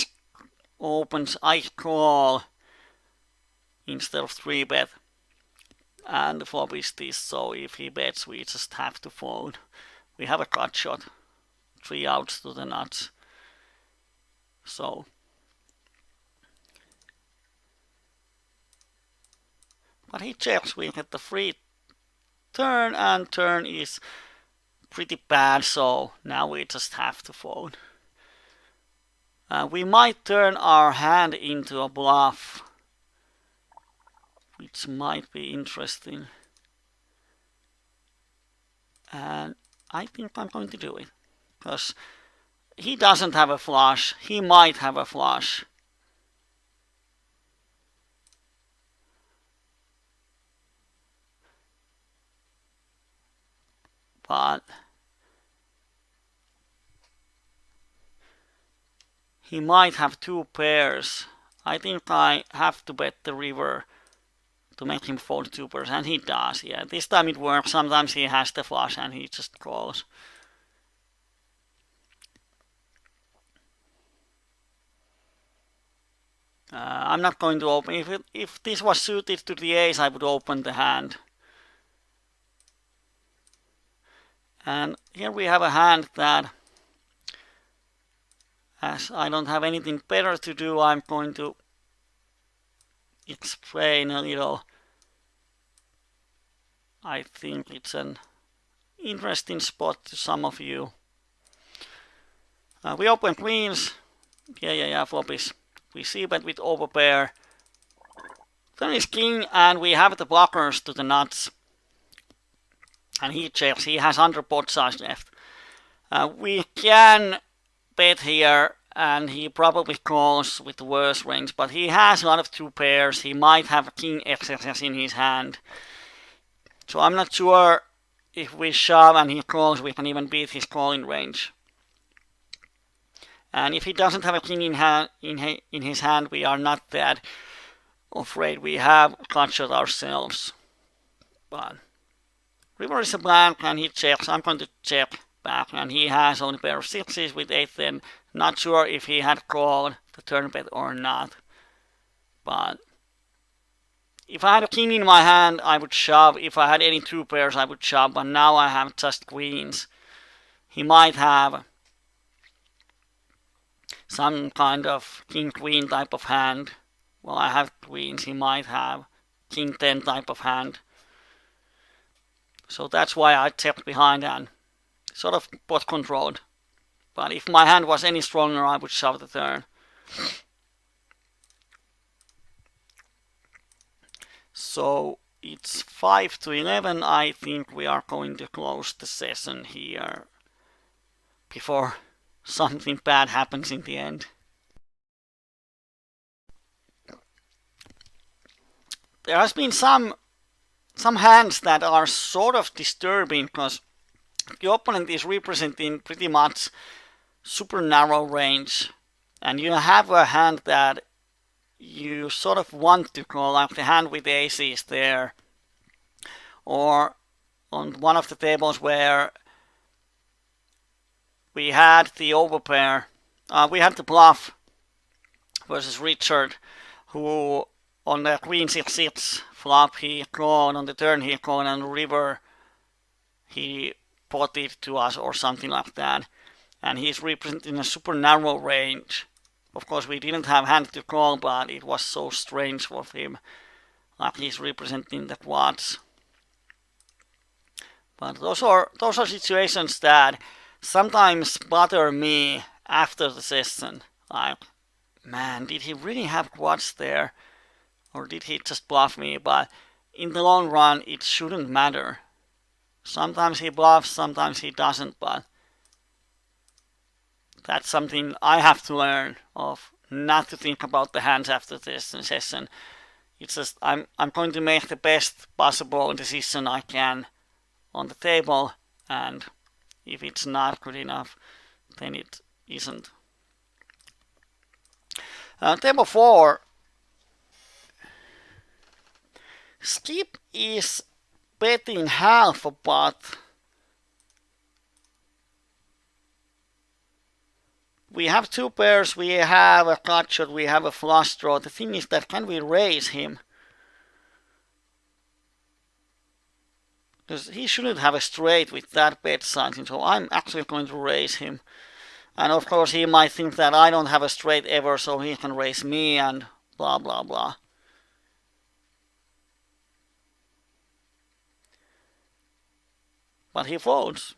opens, I call instead of 3-bet. And the flop is this, so if he bets, we just have to fold. We have a cut shot. 3 outs to the nuts. So. But he checks, we get the free turn, and turn is pretty bad, so now we just have to fold. We might turn our hand into a bluff, which might be interesting. And I think I'm going to do it, because he doesn't have a flush, he might have a flush. But he might have 2 pairs. I think I have to bet the river to make him fold 2 pairs, and he does. Yeah, this time it works. Sometimes he has the flush and he just calls. I'm not going to open. If this was suited to the ace, I would open the hand. And here we have a hand that, as I don't have anything better to do, I'm going to explain a little. I think it's an interesting spot to some of you. We open queens. Yeah, flop is. We see bet with overpair. Turn is king, and we have the blockers to the nuts. And he checks. He has under pot size left. We can bet here, and he probably calls with the worst range, but he has a lot of 2 pairs. He might have a king XXS in his hand. So I'm not sure if we shove and he calls, we can even beat his calling range. And if he doesn't have a king in his hand, we are not that afraid. We have cut shot ourselves. But river is a blank, and he checks. I'm going to check back, and he has only a pair of 6s with 8-10. Not sure if he had called the turn bet or not. But if I had a king in my hand, I would shove. If I had any 2 pairs, I would shove. But now I have just queens. He might have some kind of king-queen type of hand. Well, I have queens. He might have king-10 type of hand. So that's why I checked behind and sort of pot controlled. But if my hand was any stronger, I would shove the turn. So it's 5 to 11. I think we are going to close the session here before something bad happens in the end. There has been some hands that are sort of disturbing, because the opponent is representing pretty much super narrow range, and you have a hand that you sort of want to call, like the hand with the aces there, or on one of the tables where we had the overpair, we had the bluff versus Richard, who on the queen 6-6 flop he called, on the turn he called, and the river he potted to us or something like that. And he's representing a super narrow range. Of course, we didn't have hand to call, but it was so strange for him. Like he's representing the quads. But those are situations that sometimes bother me after the session. Like, man, did he really have quads there? Or did he just bluff me? But in the long run, it shouldn't matter. Sometimes he bluffs, sometimes he doesn't, but that's something I have to learn of, not to think about the hands after this session. It's just I'm going to make the best possible decision I can on the table, and if it's not good enough, then it isn't. Table 4. Skip is betting half, but we have two pairs, we have a cut shot, we have a flush draw. The thing is that can we raise him? Because he shouldn't have a straight with that bet sizing, so I'm actually going to raise him. And of course he might think that I don't have a straight ever, so he can raise me and blah blah blah. But he folds.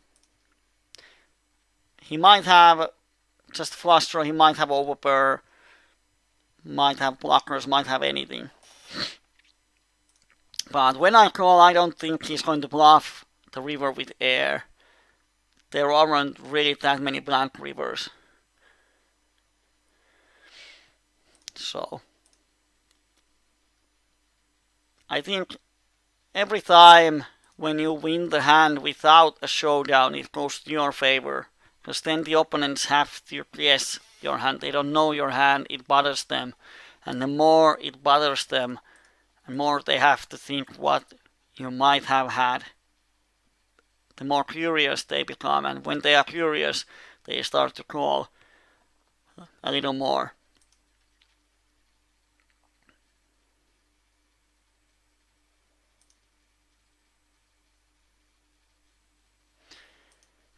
He might have just flush draw, he might have overpair, might have blockers, might have anything. But when I call, I don't think he's going to bluff the river with air. There aren't really that many blank rivers. So I think every time when you win the hand without a showdown, it goes to your favor. Because then the opponents have to guess your hand. They don't know your hand, it bothers them. And the more it bothers them, the more they have to think what you might have had. The more curious they become, and when they are curious, they start to call a little more.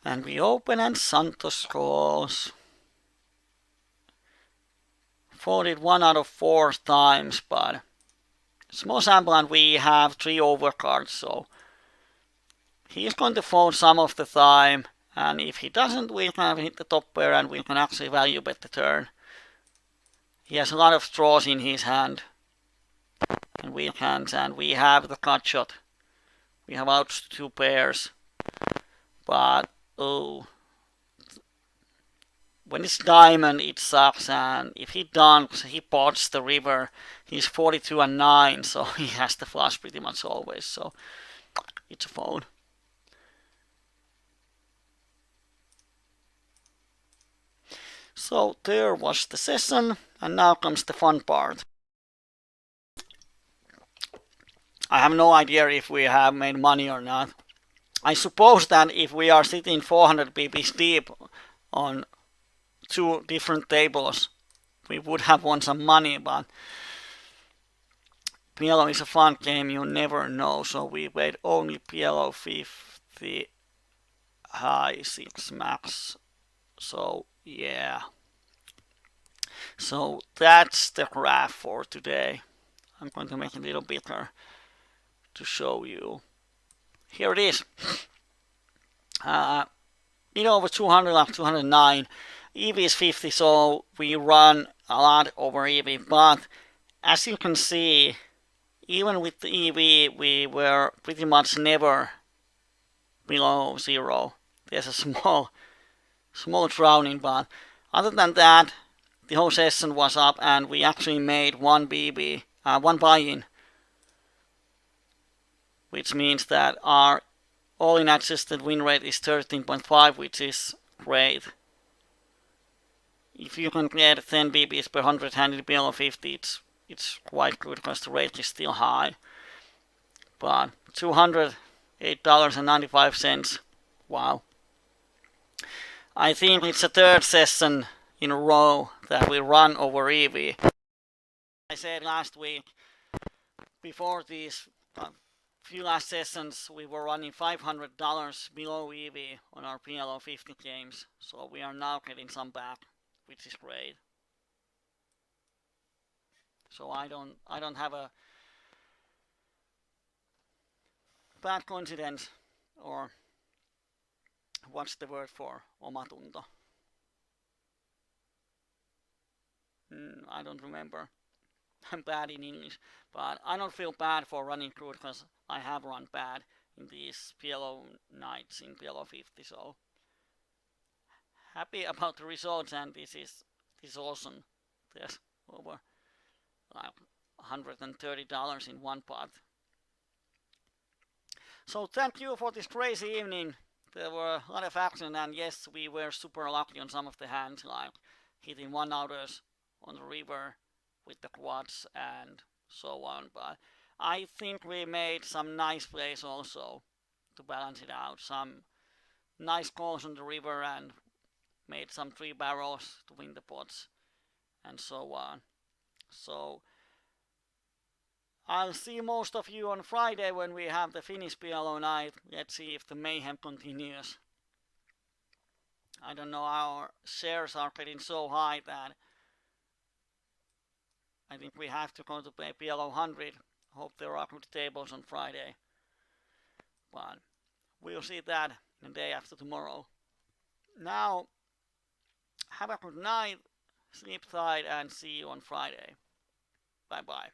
And we open and Santos calls. Folded 1 out of 4 times, but small sample and we have 3 overcards, so he's going to fold some of the time, and if he doesn't, we can hit the top pair and we can actually value bet the turn. He has a lot of draws in his hand, and weak hands, and we have the cut shot. We have out 2 pairs, but oh, when it's diamond it sucks, and if he dunks, he pots the river. He's 42 and 9, so he has the flush pretty much always, so it's a fold. So there was the session, and now comes the fun part. I have no idea if we have made money or not. I suppose that if we are sitting 400 bps deep on 2 different tables, we would have won some money, but PLO is a fun game, you never know, so we played only PLO50 high 6 max, so yeah. So that's the graph for today. I'm going to make it a little bigger to show you. Here it is. Over 200, like 209. EV is 50, so we run a lot over EV, but as you can see, even with the EV, we were pretty much never below 0. There's a small drowning, but other than that, the whole session was up, and we actually made one buy-in, which means that our all-in adjusted win rate is 13.5, which is great. If you can get 10 BBs per 100 handed PLO50, it's quite good because the rate is still high. But $208.95, wow. I think it's the 3rd session in a row that we run over EV. I said last week, before these few last sessions, we were running $500 below EV on our PLO50 games, so we are now getting some back, which is great. So I don't have a bad coincidence, or what's the word for omatunto? I don't remember. I'm bad in English, but I don't feel bad for running crude because I have run bad in these PLO nights in PLO50, so happy about the results, and this is awesome. There's over like $130 in one pot. So thank you for this crazy evening. There were a lot of action, and yes, we were super lucky on some of the hands, like hitting 1-outers on the river with the quads and so on. But I think we made some nice plays also to balance it out. Some nice calls on the river and made some 3 barrels to win the pots and so on. So I'll see most of you on Friday when we have the Finnish PLO night. Let's see if the mayhem continues. I don't know, our shares are getting so high that I think we have to go to play PLO50. Hope there are good tables on Friday. But we'll see that in the day after tomorrow. Now, have a good night, sleep tight, and see you on Friday. Bye bye.